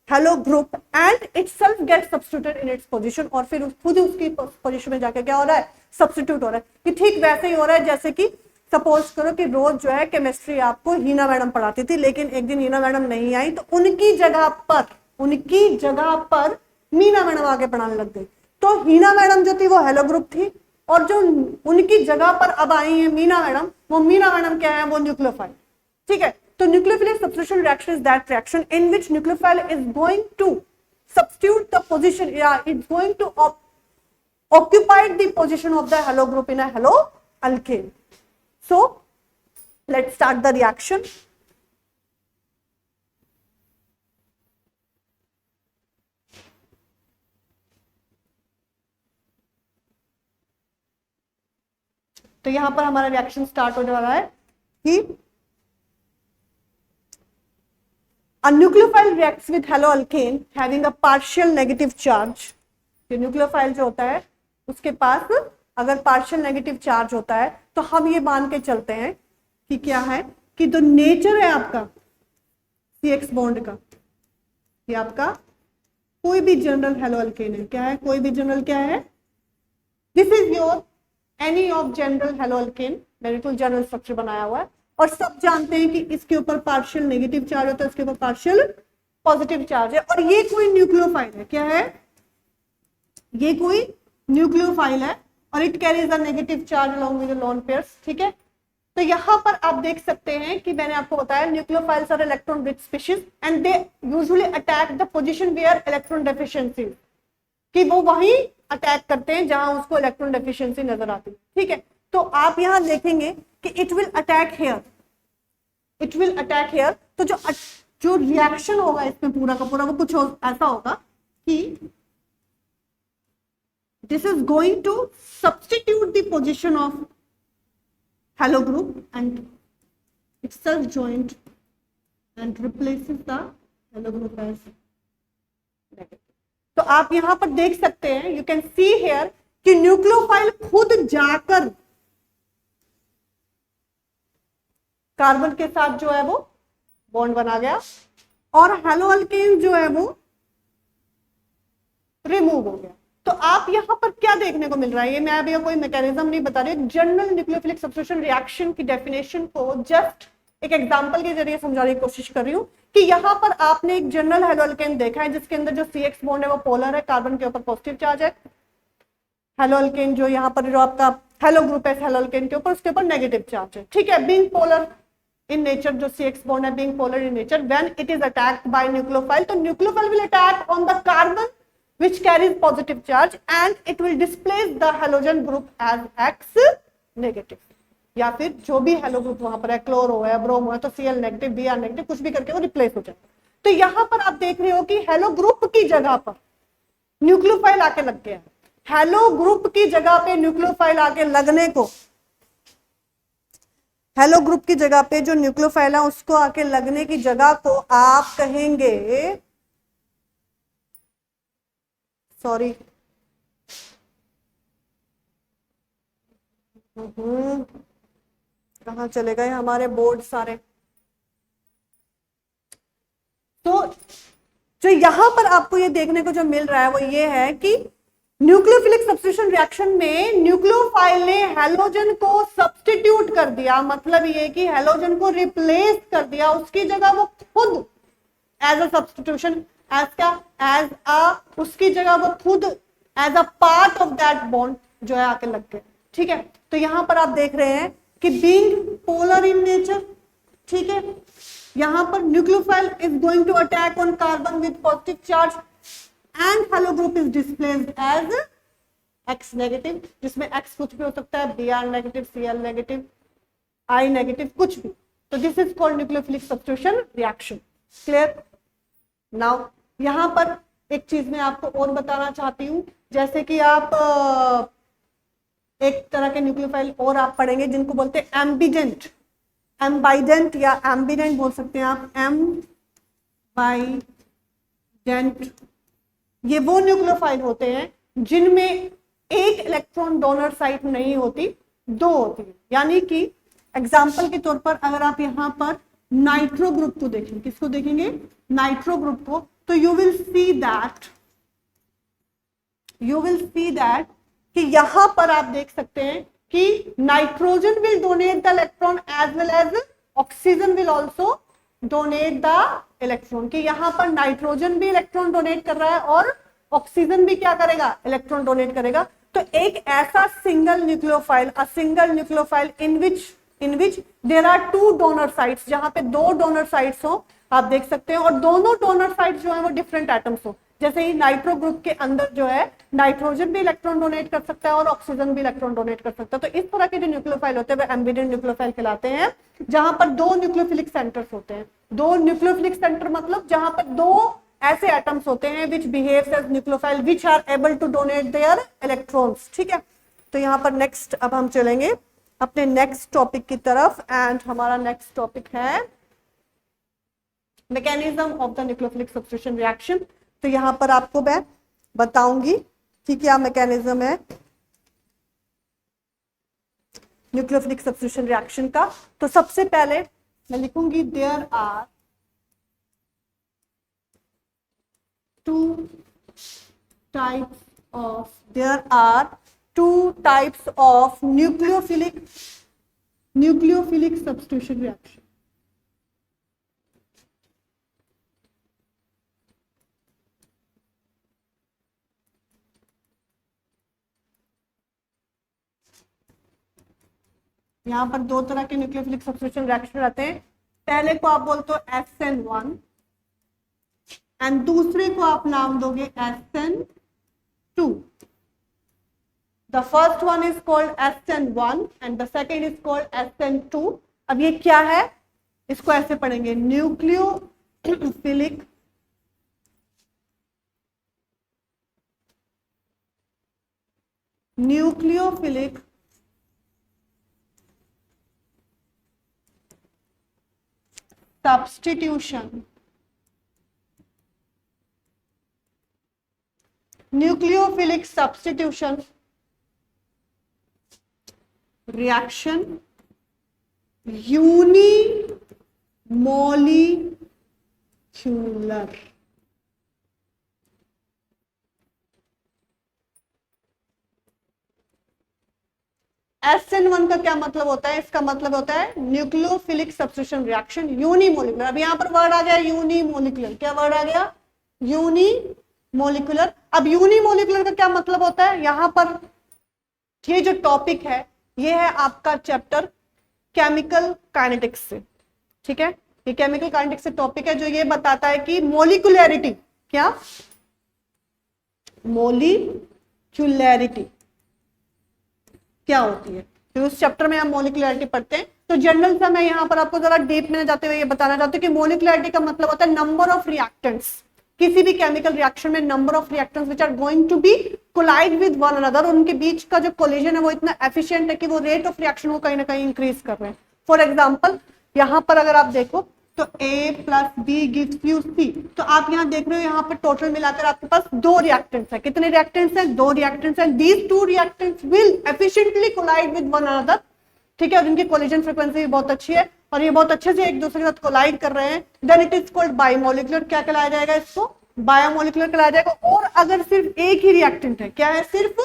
halo group and itself get substituted in its position, और फिर खुद उसकी position में जाके क्या हो रहा है, सब्स्टिट्यूट हो रहा है। कि ठीक वैसे ही हो रहा है जैसे कि सपोज करो कि रोज जो है केमिस्ट्री आपको हीना मैडम पढ़ाती थी, लेकिन एक दिन हीना मैडम नहीं आई तो उनकी जगह पर मीना मैडम आके पढ़ाने लग गई। तो हीना मैडम जो थी वो हेलो ग्रुप थी, और जो उनकी जगह पर अब आई है मीना मैडम, वो मीना मैडम क्या है, वो न्यूक्लियोफाइल। ठीक है, तो nucleophilic substitution reaction is that reaction in which nucleophile is going to substitute the position, या it's going to occupy the position of the halo group in a halo alkane. So let's start the reaction. तो यहां पर हमारा reaction start होने वाला है कि a nucleophile reacts with haloalkane having a partial negative charge. ये nucleophile जो होता है उसके पास अगर पार्शियल नेगेटिव चार्ज होता है तो हम ये मान के चलते हैं कि क्या है, कि जो नेचर है आपका CX बॉन्ड का, ये आपका कोई भी जनरल हेलोअल्केन है। क्या है, कोई भी जनरल क्या है, this is your any of general haloalkane. मैंने तो जनरल स्ट्रक्चर बनाया हुआ है और सब जानते हैं कि इसके ऊपर पार्शियल नेगेटिव चार्ज होता है, इसके ऊपर पार्शियल पॉजिटिव चार्ज है, और ये कोई न्यूक्लियोफाइल है। क्या है, ये कोई न्यूक्लियोफाइल है और it carries a negative charge along with the lone pairs. ठीक है, तो यहां पर आप देख सकते हैं कि मैंने आपको बताया nucleophiles are electron rich species and they usually attack the position where electron deficiency, कि वो वहीं अटैक करते हैं जहां उसको इलेक्ट्रॉन डेफिशिएंसी नजर आती है। ठीक है, तो आप यहां देखेंगे कि इट विल अटैक हेयर, तो जो रिएक्शन होगा इसमें पूरा का पूरा वो कुछ ऐसा होगा कि this is going to substitute the position of halo group and itself joined and replaces the halo group as negative. तो आप यहां पर देख सकते हैं, you can see here कि न्यूक्लियोफाइल खुद जाकर कार्बन के साथ जो है वो बॉन्ड बना गया और हेलोअल्केन जो है वो रिमूव हो गया। तो आप यहां पर क्या देखने को मिल रहा है, ये मैं अभी कोई मैकेनिज्म नहीं बता रही, जनरल न्यूक्लियोफिलिक सब्स्टिट्यूशन रिएक्शन की डेफिनेशन को जस्ट एक एग्जांपल के जरिए समझाने की कोशिश कर रही हूं कि यहां पर आपने एक जनरल हेलोअल्केन देखा है जिसके अंदर जो CX बॉन्ड है वो पोलर है, कार्बन के ऊपर पॉजिटिव चार्ज है। हेलोअल्केन जो यहाँ पर जो आपका हेलो ग्रुप है हेलोअल्केन के ऊपर, उसके ऊपर नेगेटिव चार्ज है। ठीक है, बीइंग पोलर in nature, जो CX bond है being polar in nature, when it is attacked by nucleophile, तो nucleophile will attack on the carbon which carries positive charge and it will displace the halogen group as X negative, या फिर जो भी halo group वहां पर है, chloro है, bromo है, तो Cl नेगेटिव, Br नेगेटिव, कुछ भी करके वो रिप्लेस हो जाएगा। तो यहाँ पर आप देख रहे हो कि हेलो ग्रुप की जगह पर न्यूक्लियोफाइल आके लग गया है। हेलो ग्रुप की जगह पे न्यूक्लियोफाइल आके लगने को, हेलो ग्रुप की जगह पे जो न्यूक्लियोफाइल है उसको आके लगने की जगह को आप कहेंगे, सॉरी कहाँ चले गए हमारे बोर्ड सारे। तो जो यहां पर आपको ये देखने को जो मिल रहा है वो ये है कि न्यूक्लियोफिलिक सब्स्टिट्यूशन रिएक्शन में न्यूक्लियोफाइल ने हेलोजन को सब्स्टिट्यूट कर दिया, मतलब ये कि हेलोजन को रिप्लेस कर दिया, उसकी जगह वो खुद एज अ सब्स्टिट्यूशन एज क्या, एज अ, उसकी जगह वो खुद as a part of that bond जो है आके लग गए। ठीक है, तो यहां पर आप देख रहे हैं कि बीइंग पोलर इन नेचर, ठीक है, यहां पर nucleophile is going to attack on carbon with positive charge and halo group is displaced as X negative, जिसमें X कुछ भी हो सकता है, Br negative, Cl negative, I negative, कुछ भी। तो this is called nucleophilic substitution reaction. Clear? Now यहां पर एक चीज मैं आपको और बताना चाहती हूं, जैसे कि आप एक तरह के न्यूक्लियोफाइल और आप पढ़ेंगे जिनको बोलते हैं एम्बिडेंट, एम्बाइडेंट या एम्बिडेंट बोल सकते हैं आप, एम्बाइडेंट। ये वो न्यूक्लियोफाइल होते हैं जिनमें एक इलेक्ट्रॉन डोनर साइट नहीं होती, दो होती है। यानी कि एग्जाम्पल के तौर पर अगर आप यहां पर नाइट्रो ग्रुप को देखें, किसको देखेंगे, नाइट्रो ग्रुप को, तो यू विल सी दैट कि यहां पर आप देख सकते हैं कि nitrogen will donate the electron as well as oxygen will also donate the electron, कि यहां पर नाइट्रोजन भी इलेक्ट्रॉन डोनेट कर रहा है और ऑक्सीजन भी क्या करेगा, इलेक्ट्रॉन डोनेट करेगा। तो एक ऐसा single nucleophile, a single nucleophile in which there are two donor sites, जहां पे दो डोनर साइट्स हो, आप देख सकते हैं, और दोनों डोनर साइट्स जो है वो डिफरेंट एटम्स हो। जैसे ही नाइट्रो ग्रुप के अंदर जो है नाइट्रोजन भी इलेक्ट्रॉन डोनेट कर सकता है और ऑक्सीजन भी इलेक्ट्रॉन डोनेट कर सकता है। तो इस तरह के जो न्यूक्लियोफाइल होते हैं वो एम्बिडेंट न्यूक्लियोफाइल कहलाते हैं, जहां पर दो न्यूक्लियोफिलिक सेंटर्स होते हैं। दो न्यूक्लियोफिलिक सेंटर मतलब जहां पर दो ऐसे एटम्स होते हैं which behaves as nucleophile which are able to donate their electrons। ठीक है, तो यहाँ पर नेक्स्ट अब हम चलेंगे अपने नेक्स्ट टॉपिक की तरफ, एंड हमारा नेक्स्ट टॉपिक है mechanism of the nucleophilic substitution reaction. तो यहाँ पर आपको मैं बताऊंगी कि क्या मैकेनिज्म है न्यूक्लियोफिलिक सब्स्टिट्यूशन रिएक्शन का। तो सबसे पहले मैं लिखूंगी there are two types of nucleophilic substitution reaction। यहां पर दो तरह के न्यूक्लियोफिलिक सब्स्टिट्यूशन रिएक्शन रहते हैं। पहले को आप बोलते हो SN1 एंड दूसरे को आप नाम दोगे SN2। The first one is called SN1 and the second is called SN2। अब ये क्या है, इसको ऐसे पढ़ेंगे, nucleophilic substitution, nucleophilic substitution reaction unimolecular। SN1 का क्या मतलब होता है, इसका मतलब होता है न्यूक्लियोफिलिक सब्स्टिट्यूशन रिएक्शन यूनिमोलिकुलर। अब यहाँ पर वर्ड आ गया यूनिमोलिकुलर, क्या वर्ड आ गया, यूनिमोलिकुलर। अब यूनिमोलिकुलर का क्या मतलब होता है, यहाँ पर ये जो टॉपिक है ये है आपका चैप्टर केमिकल काइनेटिक्स से। ठीक है, ये केमिकल काइनेटिक्स से टॉपिक है जो ये बताता है कि मोलिकुलैरिटी, क्या मोलिकुलैरिटी क्या होती है। तो उस चैप्टर में हम मोलिकुलैरिटी पढ़ते हैं। तो जनरल सा मैं यहाँ पर आपको जरा डीप में जाते हुए ये बताना चाहती हूँ कि मोलिकुलैरिटी का मतलब होता है नंबर ऑफ रिएक्टेंट्स। किसी भी केमिकल रिएक्शन में number of reactants which are going to be collide with one another, उनके बीच का जो कोलिजन है वो इतना एफिशिएंट है कि वो रेट ऑफ रिएक्शन को कहीं ना कहीं इंक्रीज कर रहे हैं। फॉर एग्जांपल यहाँ पर अगर आप देखो तो A plus B gives you C। तो आप यहाँ देख रहे हो यहाँ पर टोटल मिलाकर आपके पास दो रिएक्टेंट्स है। कितने रिएक्टेंट्स हैं, दो रिएक्टेंट्स हैं। These two reactants will efficiently collide with one another. ठीक है, और इनकी कोलिजन फ्रीक्वेंसी भी बहुत अच्छी है और ये बहुत अच्छे से एक दूसरे के साथ कोलाइड कर रहे हैं। Then it is called biomolecular. क्या कहलाया जाएगा, इसको बायोमोलिकुलर कहलाया जाएगा। और अगर सिर्फ एक ही रिएक्टेंट है, क्या है, सिर्फ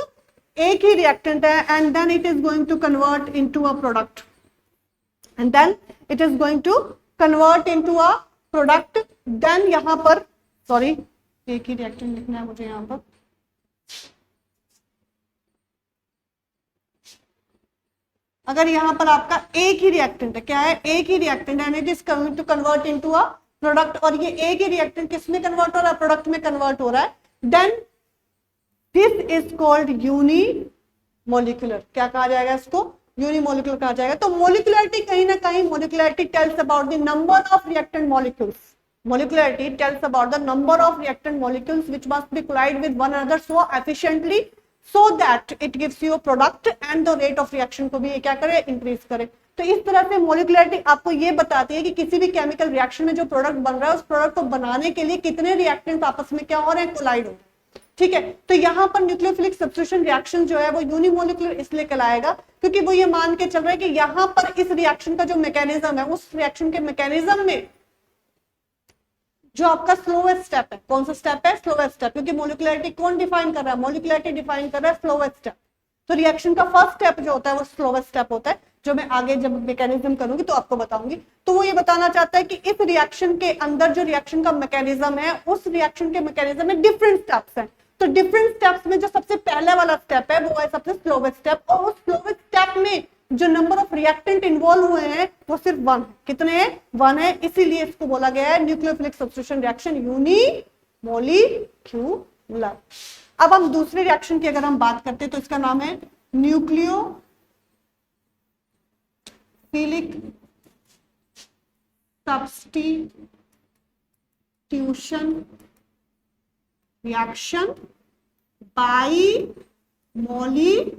एक ही रिएक्टेंट है, and then it is going to convert into a product, and then it is going to convert into a product. Then यहाँ पर एक ही रिएक्टेंट लिखना है मुझे यहाँ पर। अगर यहाँ पर आपका एक ही रिएक्टेंट है, क्या है, एक ही रिएक्टेंट है, it is going to convert into a product, और ये एक ही रिएक्टेंट किस में कन्वर्ट हो रहा है, प्रोडक्ट में कन्वर्ट हो रहा है, then this is called unimolecular. क्या कहा जाएगा इसको, यूनिमोलिकुलर कहा जाएगा। तो मोलिकुलरिटी कहीं ना कहीं, molecularity tells about the number of reactant molecules, molecularity tells about the number of reactant molecules which must be collide with one another so efficiently so that it gives you a product and the rate of reaction को भी ये क्या करे, increase करे। तो इस तरह से मोलिकुलरिटी आपको ये बताती है कि किसी भी केमिकल रिएक्शन में जो प्रोडक्ट बन रहा है उस प्रोडक्ट को बनाने के लिए कितने रिएक्टेंट आपस में क्या हो रहे हैं, कोलाइड हो रहे हैं। ठीक है, तो यहाँ पर न्यूक्लियोफिलिक सब्स्टिट्यूशन रिएक्शन जो है वो यूनिमोलिकुलर इसलिए कहलाएगा क्योंकि वो ये मान के चल रहा है कि यहाँ पर इस रिएक्शन का जो मैकेनिज्म है, उस रिएक्शन के मैकेनिज्म में जो आपका स्लोवेस्ट स्टेप है, कौन सा स्टेप है, स्लोवेस्ट स्टेप, क्योंकि मोलिकुलरिटी कौन डिफाइन कर रहा है, मोलिकुलरिटी डिफाइन कर रहा है स्लोवेस्ट स्टेप। तो रिएक्शन का फर्स्ट स्टेप जो होता है वो स्लोवेस्ट स्टेप होता है, जो मैं आगे जब मैकेनिज्म करूंगी तो आपको बताऊंगी। तो वो ये बताना चाहता है कि इस रिएक्शन के अंदर जो रिएक्शन का मैकेनिज्म है, उस रिएक्शन के मैकेनिज्म में डिफरेंट स्टेप्स हैं। तो डिफरेंट स्टेप्स में जो सबसे पहले वाला स्टेप है वो है सबसे स्लोवेस्ट स्टेप, और उस स्लोवेस्ट स्टेप में जो नंबर ऑफ रिएक्टेंट इन्वॉल्व हुए हैं वो सिर्फ 1 है। कितने हैं, 1 है, इसीलिए इसको बोला गया है न्यूक्लियोफिलिक सब्स्टिट्यूशन रिएक्शन यूनिमोलिक्यूलर। अब हम दूसरे रिएक्शन की अगर हम बात करते हैं तो इसका नाम है nucleophilic substitution reaction by molecule.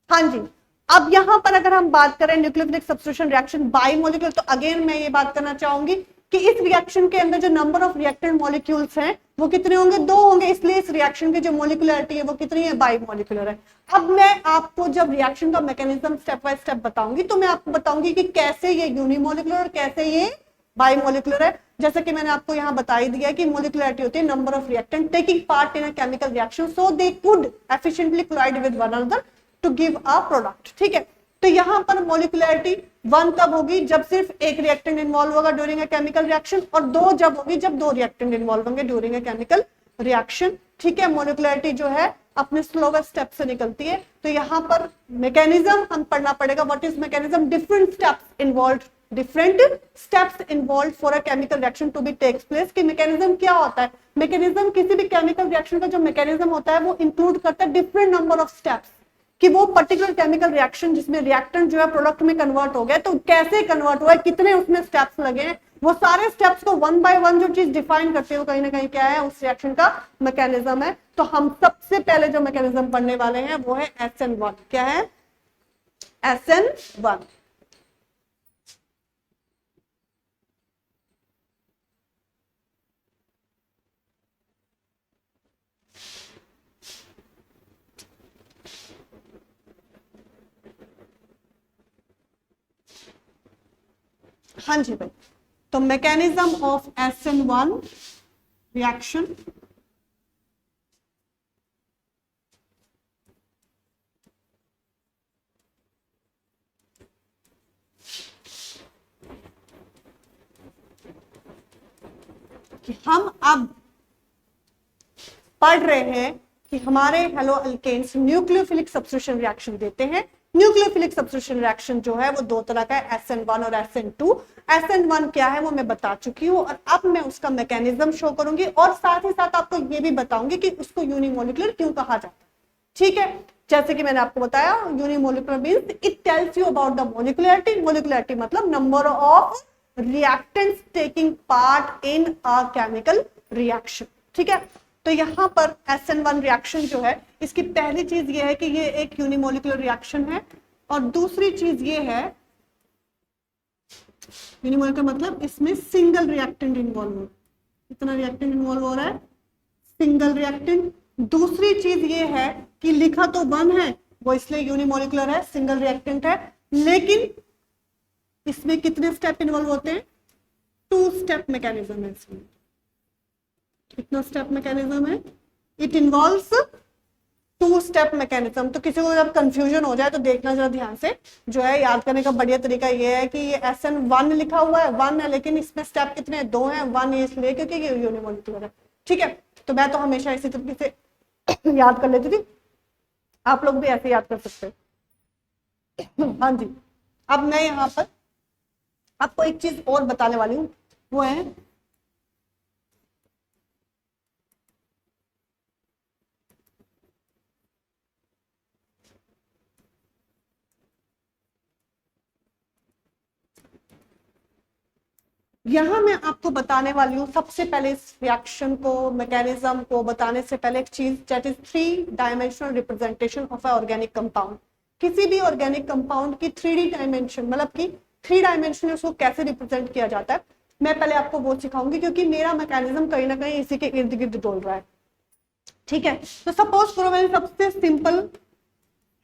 हाँ जी, अब यहां पर अगर हम बात करें nucleophilic substitution reaction by molecule, तो अगेन मैं ये बात करना चाहूंगी कि इस रिएक्शन के अंदर जो नंबर ऑफ रिएक्टेंट मॉलिक्यूल्स हैं वो कितने होंगे, 2 होंगे, इसलिए इस रिएक्शन की जो मोलिकुलरिटी है वो कितनी है, बाई मॉलिक्यूलर है। अब मैं आपको जब रिएक्शन का मैकेनिज्म स्टेप बाय स्टेप बताऊंगी तो मैं आपको बताऊंगी कि कैसे ये यूनिमोलिकुलर और कैसे ये बाई मॉलिक्यूलर है। जैसे कि मैंने आपको यहाँ बता ही दिया कि मोलिकुलरिटी होती है number of reactant taking part in a chemical reaction so they could efficiently collide with one another to give a product. ठीक है, तो यहाँ पर मोलिकुलरिटी 1 तब होगी जब सिर्फ एक रिएक्टेंट इन्वॉल्व होगा ड्यूरिंग अ केमिकल रिएक्शन, और 2 जब होगी जब 2 रिएक्टेंट इन्वॉल्व होंगे ड्यूरिंग अ केमिकल रिएक्शन। ठीक है, मोलिकुलरिटी जो है अपने स्लोवेस्ट स्टेप से निकलती है। तो यहाँ पर मैकेनिज्म हम पढ़ना पड़ेगा, what is mechanism, different steps involve, different steps involve for a chemical reaction to be takes place. कि मैकेनिज्म क्या होता है, मैकेनिज्म किसी भी केमिकल रिएक्शन का जो मैकेनिज्म होता है वो इंक्लूड करता है डिफरेंट नंबर ऑफ स्टेप्स, कि वो पर्टिकुलर केमिकल रिएक्शन जिसमें रिएक्टेंट जो है प्रोडक्ट में कन्वर्ट हो गया तो कैसे कन्वर्ट हुआ है, कितने उसमें स्टेप्स लगे हैं, वो सारे स्टेप्स को 1 बाय 1 जो चीज डिफाइन करते हैं वो कहीं ना कहीं क्या है, उस रिएक्शन का मैकेनिज्म है। तो हम सबसे पहले जो मैकेनिज्म पढ़ने वाले हैं वो है SN1। क्या है, SN1। हाँ जी भाई, तो मैकेनिज्म ऑफ SN1 रिएक्शन, कि हम अब पढ़ रहे हैं कि हमारे haloalkanes nucleophilic substitution reaction देते हैं। न्यूक्लियोफिलिक सब्स्टिट्यूशन रिएक्शन जो है वो 2 तरह का है, SN1 और SN2। SN1 क्या है वो मैं बता चुकी हूँ, और अब मैं उसका मैकेनिज्म शो करूंगी और साथ ही साथ आपको ये भी बताऊंगी कि उसको यूनिमोलिकुलर क्यों कहा जाता है। ठीक है, जैसे कि मैंने आपको बताया unimolecular means it tells you about the molecularity. Molecularity मतलब number of reactants taking part in a chemical reaction. ठीक है, तो यहाँ पर SN1 रिएक्शन जो है इसकी पहली चीज ये है कि ये एक यूनिमोलिकुलर रिएक्शन है, और दूसरी चीज ये है, यूनिमोलिकुलर मतलब इसमें सिंगल रिएक्टेंट इन्वॉल्व हो, कितना रिएक्टेंट इन्वॉल्व हो रहा है, सिंगल रिएक्टेंट। दूसरी चीज ये है कि लिखा तो 1 है वो इसलिए यूनिमोलिकुलर है, सिंगल रिएक्टेंट है, लेकिन इसमें कितने स्टेप इन्वॉल्व होते हैं, 2 स्टेप मैकेनिज्म है इसमें। कितना स्टेप मैकेनिज्म है, it involves two step mechanism. तो किसी को जब कंफ्यूजन हो जाए तो देखना जरा ध्यान से, जो है याद करने का बढ़िया तरीका ये है कि ये SN1 लिखा हुआ है, 1 है, लेकिन इसमें स्टेप कितने, 2 हैं। 1 ये इसलिए क्योंकि ये यूनिमोलिकुलर है, ठीक है। तो मैं तो हमेशा इसी तरीके से याद कर लेती थी, आप लोग भी ऐसे याद कर सकते हो। हाँ जी, अब मैं यहाँ पर आपको एक चीज और बताने वाली हूँ, वो है यहाँ मैं आपको बताने वाली हूँ सबसे पहले इस रिएक्शन को, मैकेनिज्म को बताने से पहले एक चीज, that is 3 dimensional representation of a organic compound. किसी भी ऑर्गेनिक कंपाउंड की 3D डायमेंशन, मतलब कि 3 डायमेंशन में उसको कैसे रिप्रेजेंट किया जाता है, मैं पहले आपको वो सिखाऊंगी, क्योंकि मेरा मैकेनिज्म कहीं ना कहीं इसी के इर्द गिर्द डोल रहा है, ठीक है। तो सपोज करो मैंने सबसे सिंपल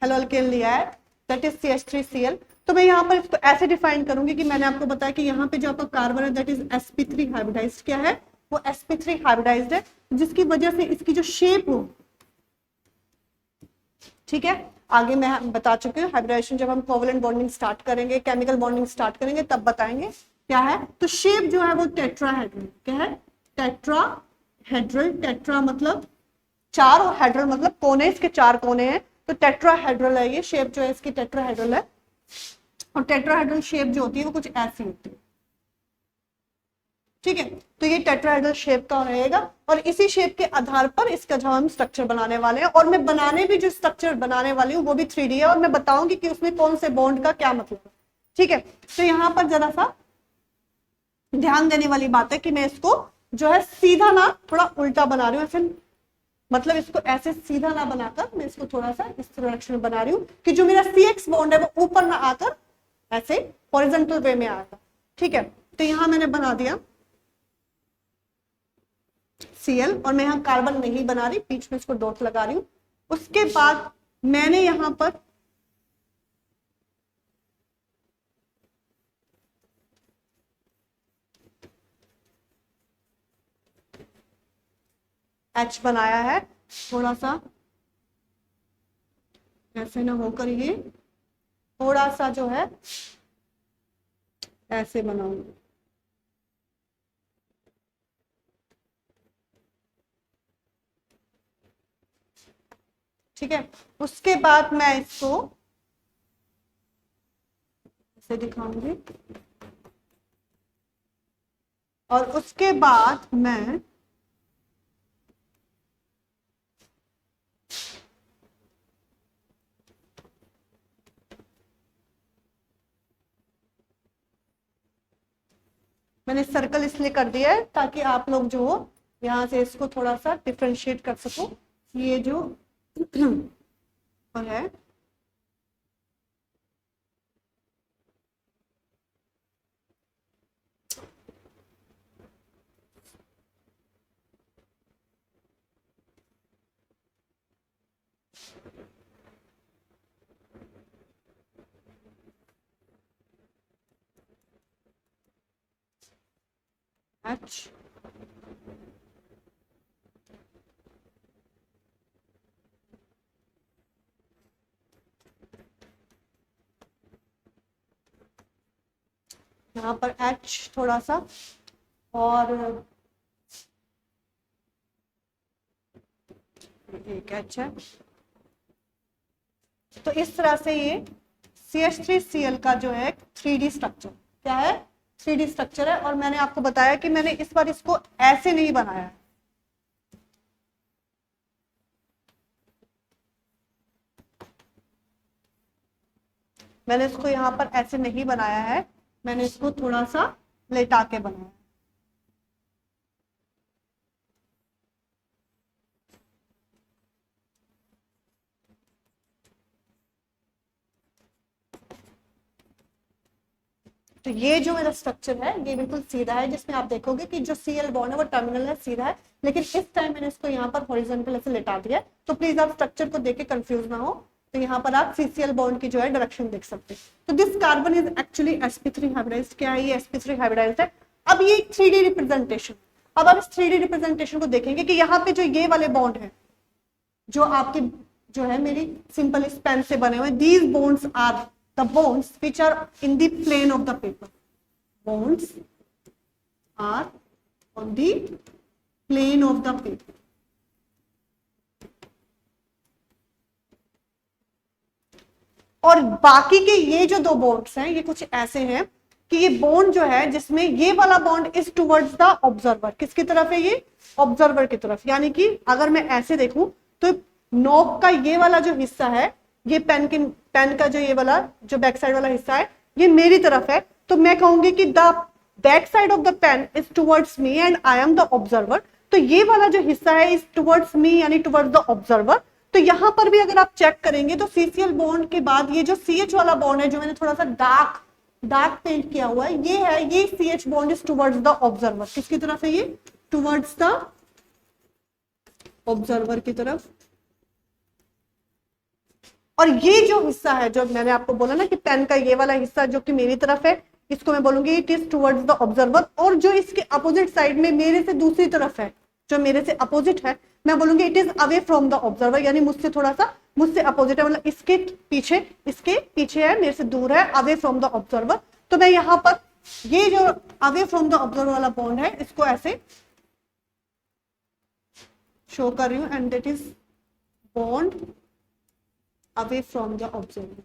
हेलो अल्केन लिया है, दैट इज CH3Cl। तो मैं यहाँ पर इसको ऐसे डिफाइन करूंगी कि मैंने आपको बताया कि यहाँ पे जो आपका कार्बन है दैट इज sp3 हाइब्रिडाइज्ड, क्या है वो sp3 हाइब्रिडाइज्ड है, जिसकी वजह से इसकी जो शेप हो, ठीक है। आगे मैं बता चुकी हूँ, हाइब्रिडाइजेशन जब हम कोवलेंट बॉन्डिंग स्टार्ट करेंगे, केमिकल बॉन्डिंग स्टार्ट करेंगे, तब बताएंगे क्या है। तो शेप जो है वो टेट्राहेड्रल, क्या है, टेट्राहेड्रल। टेट्रा मतलब 4 और हेड्रल मतलब कोने, इसके 4 कोने हैं, तो टेट्राहेड्रल है ये शेप, जो है इसकी टेट्राहेड्रल है। और टेट्राहेड्रल शेप जो होती है वो कुछ ऐसी होती है, ठीक है। तो ये टेट्राहेड्रल शेप का रहेगा, और इसी शेप के आधार पर इसका जो हम स्ट्रक्चर बनाने वाले हैं, और मैं बनाने भी जो स्ट्रक्चर बनाने वाली हूँ वो भी 3D है, और मैं बताऊंगी कि उसमें कौन से बॉन्ड का क्या मतलब है, ठीक है। तो यहाँ पर जरा सा ध्यान देने वाली बात है कि मैं इसको जो है सीधा ना थोड़ा उल्टा बना रही हूँ, ऐसे मतलब इसको ऐसे सीधा ना बनाकर मैं इसको थोड़ा सा इस डायरेक्शन में बना रही हूँ कि जो मेरा CX बॉन्ड है वो ऊपर ना आकर ऐसे हॉरिजॉन्टल वे में आएगा, ठीक है। तो यहां मैंने बना दिया Cl, और मैं यहाँ कार्बन नहीं बना रही, बीच में इसको डॉट लगा रही हूँ। उसके बाद मैंने यहां पर H बनाया है, थोड़ा सा ऐसे ना होकर ये थोड़ा सा जो है ऐसे बनाऊंगी, ठीक है। उसके बाद मैं इसको ऐसे दिखाऊंगी, और उसके बाद मैं मैंने सर्कल इसलिए कर दिया है ताकि आप लोग जो यहाँ से इसको थोड़ा सा डिफ्रेंशिएट कर सको। ये जो है H, यहाँ पर H थोड़ा सा, और एक H है। तो इस तरह से ये CH3Cl का जो है 3D स्ट्रक्चर, क्या है, 3D स्ट्रक्चर है। और मैंने आपको बताया कि मैंने इस बार इसको ऐसे नहीं बनाया है, मैंने इसको यहाँ पर ऐसे नहीं बनाया है, मैंने इसको थोड़ा सा लेटा के बनाया। तो ये जो मेरा स्ट्रक्चर है ये बिल्कुल सीधा है, जिसमें आप देखोगे कि जो Cl बॉन्ड है वो टर्मिनल है, सीधा है, लेकिन इस टाइम मैंने इसको यहाँ पर हॉरिजॉन्टल ऐसे लेटा दिया है। तो प्लीज आप स्ट्रक्चर को देख के कंफ्यूज ना हो, तो यहाँ पर आप CCl बॉन्ड की जो है डायरेक्शन देख सकते हैं। तो this carbon is actually sp3 hybridized, क्या है ये sp3 हाइब्रिडाइज्ड है। अब ये 3D रिप्रेजेंटेशन, अब आप इस 3D रिप्रेजेंटेशन को देखेंगे कि यहाँ पे जो ये वाले बॉन्ड है, जो आपके जो है मेरी सिंपल इस पेन से बने हुए, these bonds are the bonds which are in the plane of the paper, bonds are on the plane of the paper. और बाकी के ये जो दो बॉन्ड्स हैं ये कुछ ऐसे हैं कि ये बॉन्ड जो है जिसमें ये वाला bond is towards the observer, किसकी तरफ है ये, ऑब्जर्वर की तरफ। यानी कि अगर मैं ऐसे देखूं तो नोक का ये वाला जो हिस्सा है, ये पेन का जो ये वाला जो बैक साइड वाला हिस्सा है ये मेरी तरफ है, तो मैं कहूंगी कि the back side of the pen is towards me and I am the observer. तो ये वाला जो हिस्सा है इज टुवर्ड्स मी यानी टुवर्ड्स द ऑब्जर्वर। तो यहां पर भी अगर आप चेक करेंगे तो सीसीएल बॉन्ड के बाद ये जो सीएच वाला बॉन्ड है जो मैंने थोड़ा सा डार्क पेंट किया हुआ है, ये है, ये CH bond is towards the observer. किसकी तरफ है ये, टुवर्ड्स द ऑब्जर्वर की तरफ। और ये जो हिस्सा है जो मैंने आपको बोला ना कि पेन का ये वाला हिस्सा जो कि मेरी तरफ है, इसको मैं बोलूंगी it is towards the observer. और जो इसके अपोजिट साइड में मेरे से दूसरी तरफ है, जो मेरे से अपोजिट है, मैं बोलूंगी it is away from the observer, यानी मुझसे थोड़ा सा मुझसे अपोजिट है, मतलब इसके पीछे है, मेरे से दूर है, अवे फ्रॉम द ऑब्जर्वर। तो मैं यहाँ पर ये जो अवे फ्रॉम द ऑब्जर्वर वाला बॉन्ड है इसको ऐसे शो कर रही हूं and that is bond away from the observer.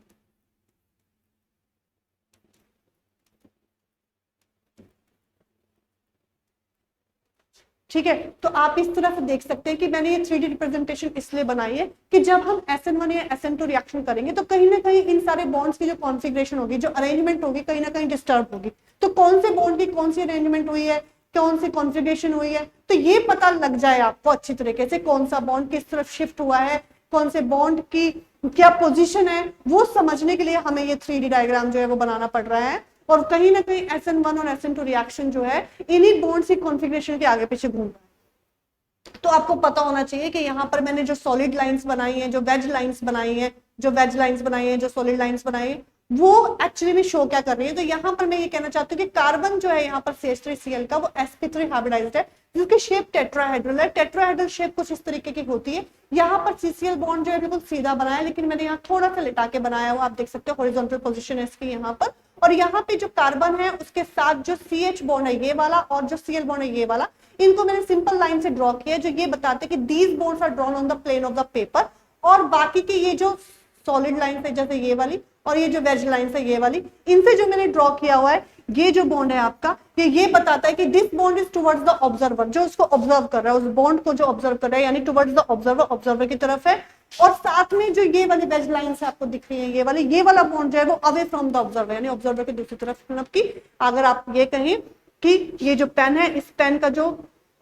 ठीक है, तो आप इस तरह से देख सकते हैं कि मैंने ये 3D रिप्रेजेंटेशन इसलिए बनाई है कि जब हम SN1 या SN2 रिएक्शन करेंगे तो कहीं ना कहीं इन सारे बॉन्ड्स की जो कॉन्फ़िगरेशन होगी, जो अरेंजमेंट होगी, कहीं ना कहीं डिस्टर्ब होगी। तो कौन से बॉन्ड की कौन सी अरेंजमेंट हुई है, कौन सी कॉन्फ़िगरेशन हुई है, तो ये पता लग जाए आपको अच्छी तरीके से कौन सा बॉन्ड किस तरफ शिफ्ट हुआ है, कौन से बॉन्ड की क्या पोजिशन है, वो समझने के लिए हमें ये 3D डायग्राम जो है वो बनाना पड़ रहा है। और कहीं ना कहीं SN1 और SN2 रिएक्शन जो है इन्हीं बॉन्ड्स की कॉन्फ़िगरेशन के आगे पीछे घूम रहा है। तो आपको पता होना चाहिए कि यहाँ पर मैंने जो सॉलिड लाइंस बनाई हैं, जो वेज लाइंस बनाई हैं, जो सॉलिड लाइंस बनाई है, वो एक्चुअली में शो क्या कर रही है। तो यहाँ पर मैं ये कहना चाहती हूँ कि कार्बन जो है यहाँ पर CH3Cl का, वो sp3 हाइब्रिडाइज्ड है जिसकी शेप टेट्राहेड्रल है। टेट्राहेड्रल शेप कुछ इस तरीके की होती है। यहाँ पर CCl बॉन्ड जो है बिल्कुल सीधा बनाया है, लेकिन मैंने यहाँ थोड़ा सा लिटा के बनाया हुआ, आप देख सकते हो हॉरिजॉन्टल पोजीशन है इसकी यहाँ पर। और यहाँ पे जो कार्बन है उसके साथ जो CH बॉन्ड है ये वाला और जो Cl बॉन्ड है ये वाला, इनको मैंने सिंपल लाइन से ड्रॉ किया है जो ये बताते हैं कि these bonds are drawn on the plane of the paper. और बाकी के ये जो सॉलिड लाइन है जैसे ये वाली और ये जो वेज लाइन है ये वाली, इनसे जो मैंने ड्रॉ किया हुआ है ये जो बॉन्ड है आपका, ये बताता है कि this bond is towards the observer, जो उसको ऑब्जर्व कर रहा है, उस बॉन्ड को जो ऑब्जर्व कर रहा है, यानी टुवर्ड्स द ऑब्जर्वर, ऑब्जर्वर की तरफ है। और साथ में जो ये वाली वेज लाइन से आपको दिख रही है, ये वाला बॉन्ड जो है वो अवे फ्रॉम द ऑब्जर्वर, यानी ऑब्जर्वर की दूसरी तरफ। मतलब कि अगर आप ये कहें कि ये जो पेन है, इस पेन का जो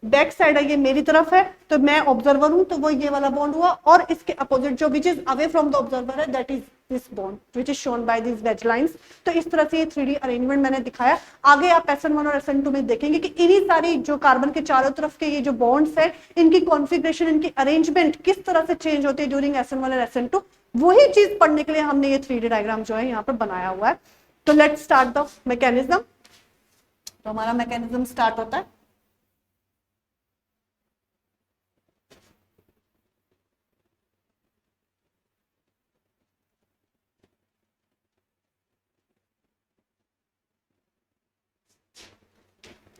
बैक साइड है ये मेरी तरफ है, तो मैं ऑब्जर्वर हूं, तो वो ये वाला बॉन्ड हुआ। और इसके अपोजिट जो which is away from the observer है, that is this bond which is shown by this wedge lines. तो इस तरह से ये 3D अरेंजमेंट मैंने दिखाया। आगे आप SN1 और SN2 में देखेंगे कि इन्हीं सारी जो कार्बन के चारों तरफ के ये जो बॉन्ड्स है, इनकी कॉन्फ़िगरेशन, इनकी अरेंजमेंट किस तरह से चेंज होती है ड्यूरिंग SN1 और SN2, वही चीज पढ़ने के लिए हमने ये 3D डायग्राम जो है यहाँ पर बनाया हुआ है। तो लेट्स स्टार्ट द मैकेनिज्म। तो हमारा मैकेनिज्म स्टार्ट होता है।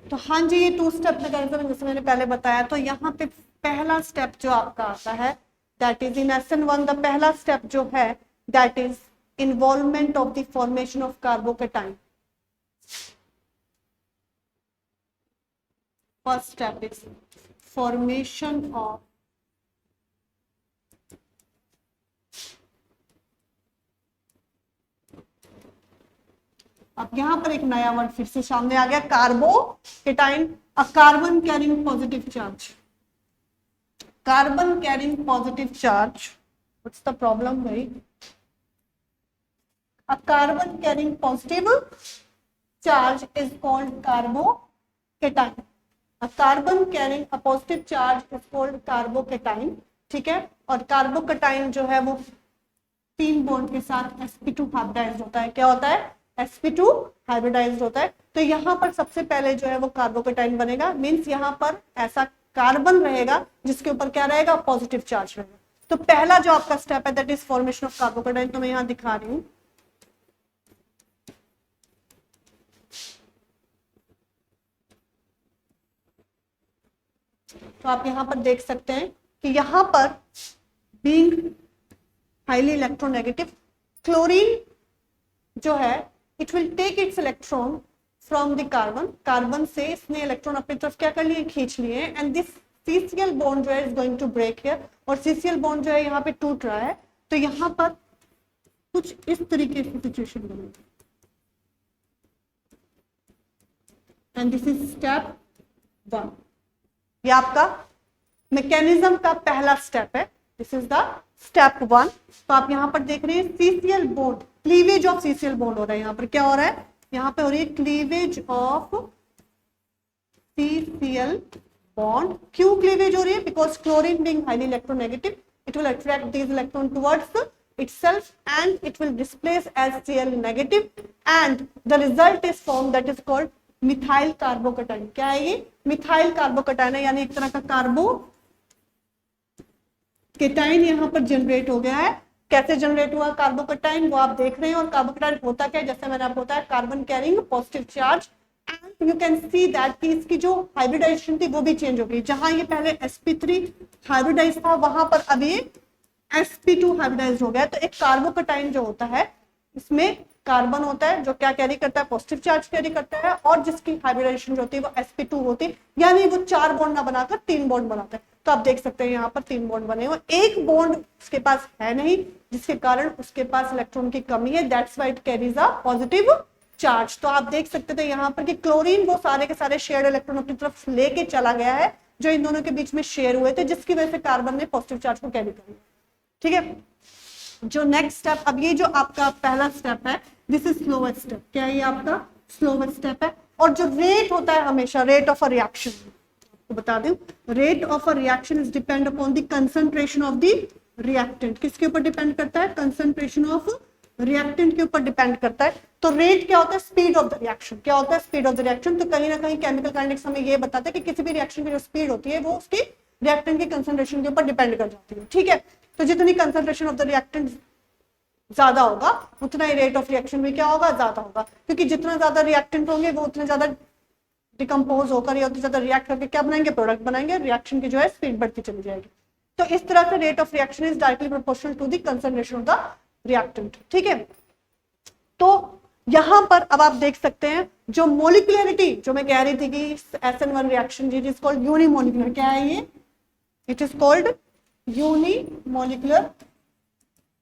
तो हाँ जी, ये 2 स्टेप मैकेनिज्म जैसे मैंने पहले बताया। तो यहाँ पे पहला स्टेप जो आपका आता है that is in SN1, the पहला स्टेप जो है that is involvement of the formation of carbocation. First step is formation of अब यहां पर एक नया वर्ड फिर से सामने आ गया, carbocation, a carbon carrying positive charge. Carbon carrying positive charge, what's the problem भाई? A carbon carrying positive charge is called carbocation. A carbon carrying a positive charge is called carbocation. ठीक है, और carbocation जो है वो 3 bond के साथ sp2 hybridised होता है। क्या होता है? sp2 हाइब्रिडाइज्ड होता है। तो यहाँ पर सबसे पहले जो है वो कार्बोकेटाइन बनेगा, मींस यहाँ पर ऐसा कार्बन रहेगा जिसके ऊपर क्या रहेगा? पॉजिटिव चार्ज रहेगा। तो पहला जो आपका स्टेप है that is formation of carbocation, तो मैं यहां दिखा रही हूं। तो आप यहां पर देख सकते हैं कि यहां पर बीइंग हाईली इलेक्ट्रोनेगेटिव, क्लोरीन जो है it will take its electron from the carbon, carbon से इसने इलेक्ट्रॉन अपनी तरफ क्या कर लिए, खींच लिए, एंड दिस सीसीएल बॉन्ड जो है is going to break here, और सीसीएल बॉन्ड जो है यहाँ पे टूट रहा है। तो यहाँ पर कुछ इस तरीके की सिचुएशन बनेगी, एंड दिस इज स्टेप 1। ये आपका मैकेनिज्म का पहला स्टेप है, दिस इज द स्टेप 1। तो आप यहाँ पर देख रहे हैं CCL bond, cleavage of CCL bond हो रहा है। यहाँ पर क्या हो रहा है, यहाँ पे हो रही है क्लीवेज ऑफ सीसीएल बॉन्ड। क्यों क्लीवेज हो रही है, because chlorine being highly electronegative it will attract this electron towards itself and it will displace as Cl negative and the result is formed that is called methyl carbocation. क्या है ये, methyl carbocation है, यानी एक तरह का carbocation यहाँ पर जनरेट हो गया है। कैसे जनरेट हुआ कार्बोकेटाइन वो आप देख रहे हैं, और कार्बोकेटाइन होता क्या है, जैसे मैंने आपको बताया carbon carrying positive charge, and you can see that कि इसकी जो हाइब्रिडाइजेशन थी वो भी चेंज हो गई। जहां ये पहले sp3 हाइब्रिडाइज था वहां पर अभी sp2 हाइब्रिडाइज हो गया। तो एक कार्बोकेटाइन जो होता है इसमें कार्बन होता है जो क्या कैरी करता है, पॉजिटिव चार्ज कैरी करता है, और जिसकी हाइब्रिडाइजेशन जो होती है वो sp2 होती है, यानी वो 4 बॉन्ड ना बनाकर 3 बॉन्ड बनाता है। तो आप देख सकते हैं यहाँ पर 3 बॉन्ड बने हुए, एक बॉन्ड उसके पास है नहीं, जिसके कारण उसके पास इलेक्ट्रॉन की कमी है, that's why it carries a positive charge. तो आप देख सकते थे यहाँ पर कि क्लोरीन वो सारे के सारे शेयर्ड इलेक्ट्रॉन अपनी तरफ लेके चला गया है जो इन दोनों के बीच में शेयर हुए थे, जिसकी वजह से कार्बन ने पॉजिटिव चार्ज को कैरी कर लिया। ठीक है, जो नेक्स्ट स्टेप, अब ये जो आपका पहला स्टेप है दिस इज स्लोवेस्ट स्टेप। क्या है ये आपका स्लोवेस्ट स्टेप है, और जो रेट होता है हमेशा रेट ऑफ अ रिएक्शन, आपको बता दूं rate of a reaction is depend upon the concentration of the reactant. किसके ऊपर डिपेंड करता है, कंसंट्रेशन ऑफ रिएक्टेंट के ऊपर डिपेंड करता है। तो रेट क्या होता है, स्पीड ऑफ द रिएक्शन। क्या होता है, स्पीड ऑफ द रिएक्शन। तो कहीं ना कहीं केमिकल काइनेटिक्स हमें ये बताता है कि किसी भी रिएक्शन की जो स्पीड होती है वो उसकी रिएक्टेंट की कंसंट्रेशन के ऊपर डिपेंड कर जाती है। ठीक है, तो जितनी कंसंट्रेशन ऑफ द रिएक्टेंट ज्यादा होगा उतना ही रेट ऑफ रिएक्शन भी क्या होगा, ज्यादा होगा, क्योंकि जितना ज्यादा रिएक्टेंट होंगे वो उतने ज्यादा डिकम्पोज होकर या उतने ज्यादा रिएक्ट करके क्या बनाएंगे, प्रोडक्ट बनाएंगे, रिएक्शन की जो है स्पीड बढ़ती चली जाएगी। तो इस तरह से rate of reaction is directly proportional to the concentration of the reactant. ठीक है, तो यहां पर अब आप देख सकते हैं जो मोलिकुलरिटी जो मैं कह रही थी कि SN1 reaction it is called unimolecular. क्या है ये, it is called unimolecular,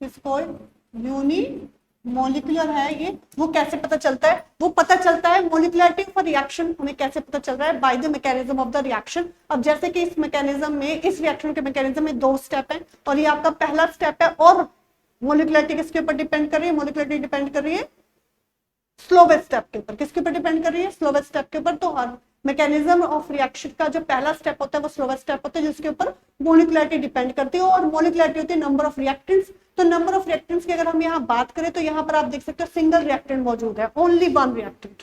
is called unimolecular है ये। वो कैसे पता चलता है, वो पता चलता है मोलिकुलरिटी ऑफ रिएक्शन हमें कैसे पता चल रहा है, by the mechanism of the reaction. अब जैसे कि इस मैकेनिज्म में, इस रिएक्शन के मैकेनिज्म में 2 स्टेप है, और ये आपका पहला स्टेप है, और मोलिकुलरिटी किसके ऊपर डिपेंड कर रही है, मोलिकुलरिटी डिपेंड कर रही है स्लोवेस्ट स्टेप के ऊपर। किसके ऊपर डिपेंड कर रही है, स्लोवेस्ट स्टेप के ऊपर। तो मैकेनिज्म ऑफ रिएक्शन का जो पहला स्टेप होता है वो स्लोवेस्ट स्टेप होता है, जिसके ऊपर मोलिकुलरिटी डिपेंड करती है, और मोलिकुलरिटी होती है नंबर ऑफ रिएक्टेंट्स। तो नंबर ऑफ रिएक्टेंट्स की अगर हम यहाँ बात करें तो यहाँ पर आप देख सकते हो सिंगल रिएक्टेंट मौजूद है, ओनली 1 रिएक्टेंट।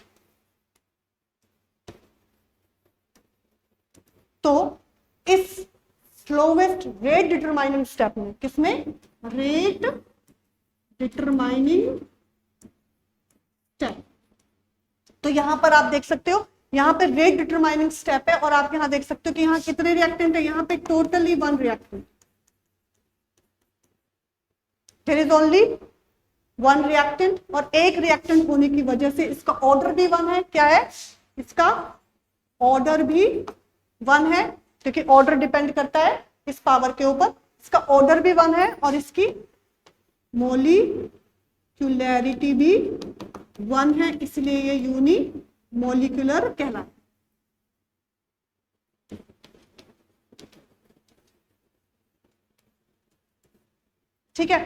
तो इस स्लोवेस्ट रेट डिटरमाइनिंग स्टेप में, किसमें, रेट डिटरमाइनिंग स्टेप, तो यहां पर आप देख सकते हो यहाँ पे रेट डिटरमाइनिंग स्टेप है, और आप यहाँ देख सकते हो कि यहाँ कितने रिएक्टेंट है, यहाँ पे totally 1 reactant, there is only 1 reactant, और एक रिएक्टेंट होने की वजह से इसका ऑर्डर भी 1 है। क्या है, इसका ऑर्डर भी 1 है, क्योंकि ऑर्डर डिपेंड करता है इस पावर के ऊपर। इसका ऑर्डर भी 1 है और इसकी मोलिक्युलरिटी भी 1 है, इसलिए ये यूनिमोलिकुलर कहलाता है। ठीक है,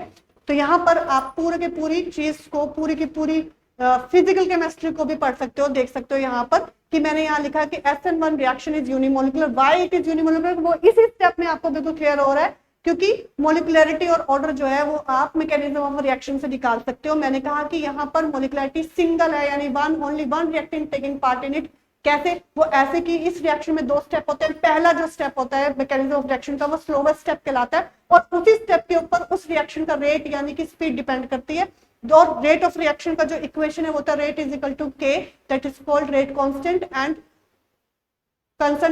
तो यहां पर आप पूरे की पूरी चीज को, पूरी की पूरी फिजिकल केमिस्ट्री को भी पढ़ सकते हो, देख सकते हो यहाँ पर कि मैंने यहाँ लिखा कि SN1 reaction is unimolecular. Why it is unimolecular, वो इसी स्टेप में आपको बिल्कुल क्लियर हो रहा है, क्योंकि मोलिकुलरिटी और ऑर्डर जो है वो आप मैकेनिज्म ऑफ रिएक्शन से निकाल सकते हो। मैंने कहा कि यहाँ पर मोलिकुलरिटी सिंगल है, यानी only 1 reactant taking part in it कैसे? वो ऐसे कि इस रिएक्शन में 2 स्टेप होते हैं। पहला जो स्टेप होता है मैकेनिज्म ऑफ रिएक्शन का वो स्लोवेस्ट स्टेप कहलाता है और उसी स्टेप के ऊपर उस रिएक्शन का रेट यानी कि स्पीड डिपेंड करती है। और रेट ऑफ रिएक्शन का जो इक्वेशन है वो होता है रेट इज इक्वल टू के, that is called rate constant and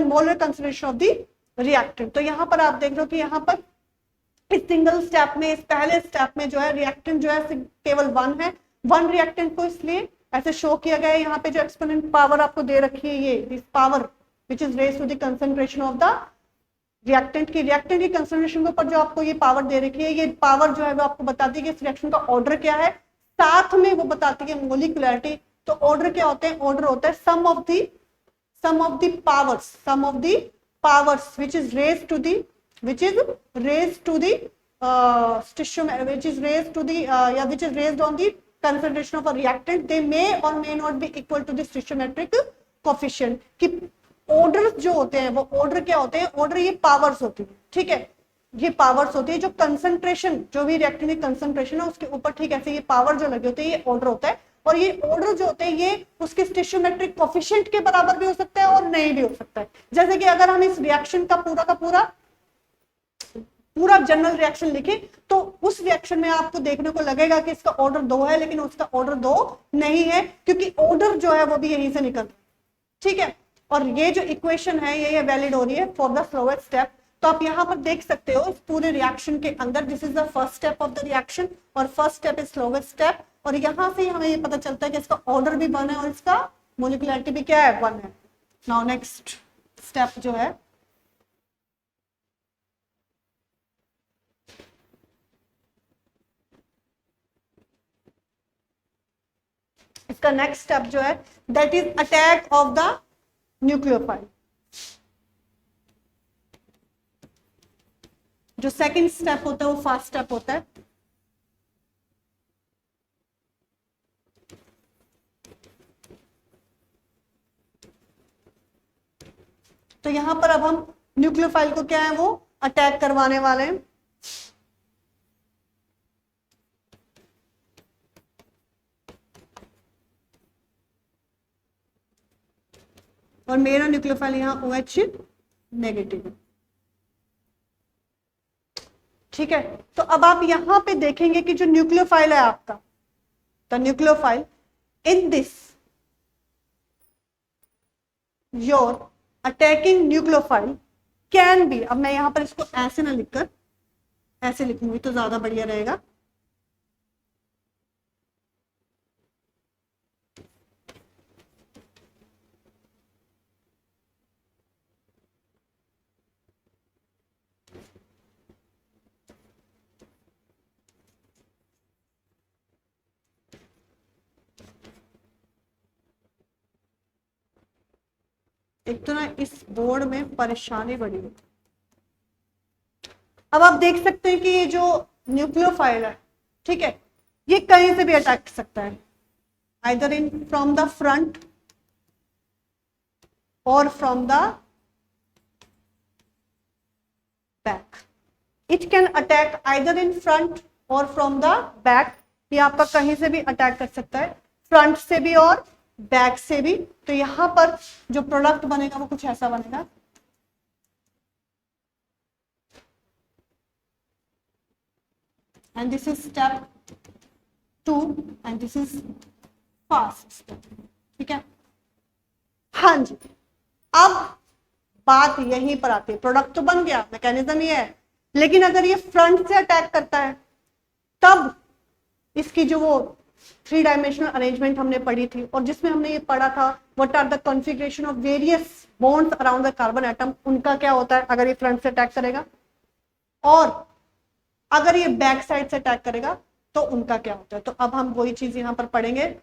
molar concentration of the reactant. तो यहाँ पर आप देख रहे हो कि यहाँ पर इस सिंगल स्टेप में, इस पहले स्टेप में जो है रिएक्टेंट जो है केवल 1 है। 1 रिएक्टेंट को इसलिए ऐसे शो किया गया है। यहाँ पे जो एक्सपोनेंट पावर आपको दे रखी है ये this power which is raise to the concentration of the reactant की कंसंट्रेशन के ऊपर जो आपको ये पावर दे रखी है, ये पावर जो है वो आपको बताती है कि इस रिएक्शन का ऑर्डर क्या है, साथ में वो बताती है मोलिकुलरिटी। तो ऑर्डर क्या होते हैं? ऑर्डर होता है sum of the powers which is raised to the which is raised to the which is raised to the which is raised on the concentration of a reactant. They may or may not be equal to the stoichiometric coefficient. कि orders जो होते हैं वो order क्या होते हैं? Order ये powers होती है, ठीक है, ये पावर्स होती है जो कंसंट्रेशन, जो भी रिएक्टेंट की कंसंट्रेशन है उसके ऊपर, ठीक ऐसे ये पावर जो लगे होते हैं ये ऑर्डर होता है। और ये ऑर्डर जो होते हैं ये उसके स्टोइचोमेट्रिक कोएफिशिएंट के बराबर भी हो सकता है और नहीं भी हो सकता है। जैसे कि अगर हम इस रिएक्शन का पूरा जनरल रिएक्शन लिखें तो उस रिएक्शन में आपको देखने को लगेगा कि इसका ऑर्डर 2 है, लेकिन उसका ऑर्डर 2 नहीं है क्योंकि ऑर्डर जो है वो भी यहीं से निकल रहा है, ठीक है। और ये जो इक्वेशन है ये वैलिड हो रही है फॉर द स्लोवेस्ट स्टेप। तो आप यहाँ पर देख सकते हो इस पूरे रिएक्शन के अंदर this is the first step of the reaction और first step is slowest step. और यहाँ से हमें ये पता चलता है कि इसका ऑर्डर भी 1 है और इसका मोलिकुलरिटी भी क्या है? 1 है। नाउ नेक्स्ट स्टेप जो है इसका नेक्स्ट स्टेप जो है that is attack of the nucleophile. जो सेकंड स्टेप होता है वो फर्स्ट स्टेप होता है। तो यहां पर अब हम न्यूक्लियोफाइल को क्या है वो अटैक करवाने वाले हैं। और मेरा न्यूक्लियोफाइल यहाँ OH नेगेटिव है, ठीक है। तो अब आप यहां पे देखेंगे कि जो न्यूक्लियोफाइल है आपका, the nucleophile in this your attacking nucleophile can be, अब मैं यहां पर इसको ऐसे ना लिखकर ऐसे लिखूंगी तो ज्यादा बढ़िया रहेगा। एक तो ना इस बोर्ड में परेशानी बड़ी है। अब आप देख सकते हैं कि ये जो न्यूक्लियोफाइल है, ठीक है, ये कहीं से भी अटैक कर सकता है, either in from the front or from the back. It can attack either in front or from the back. ये आपका कहीं से भी अटैक कर सकता है, फ्रंट से भी और बैक से भी। तो यहां पर जो प्रोडक्ट बनेगा वो कुछ ऐसा बनेगा। And this is step 2 and this is first step, ठीक है। हाँ जी, अब बात यहीं पर आती है, प्रोडक्ट तो बन गया, मैकेनिज्म ये है, लेकिन अगर ये फ्रंट से अटैक करता है तब इसकी जो वो 3 डायमेंशनल अरेंजमेंट हमने पढ़ी थी और जिसमें हमने ये पढ़ा था what are the configuration of various bonds around the carbon atom, उनका क्या होता है अगर ये फ्रंट से अटैक करेगा, और अगर ये बैक साइड से अटैक करेगा तो उनका क्या होता है। तो अब हम वही चीज यहाँ पर पढ़ेंगे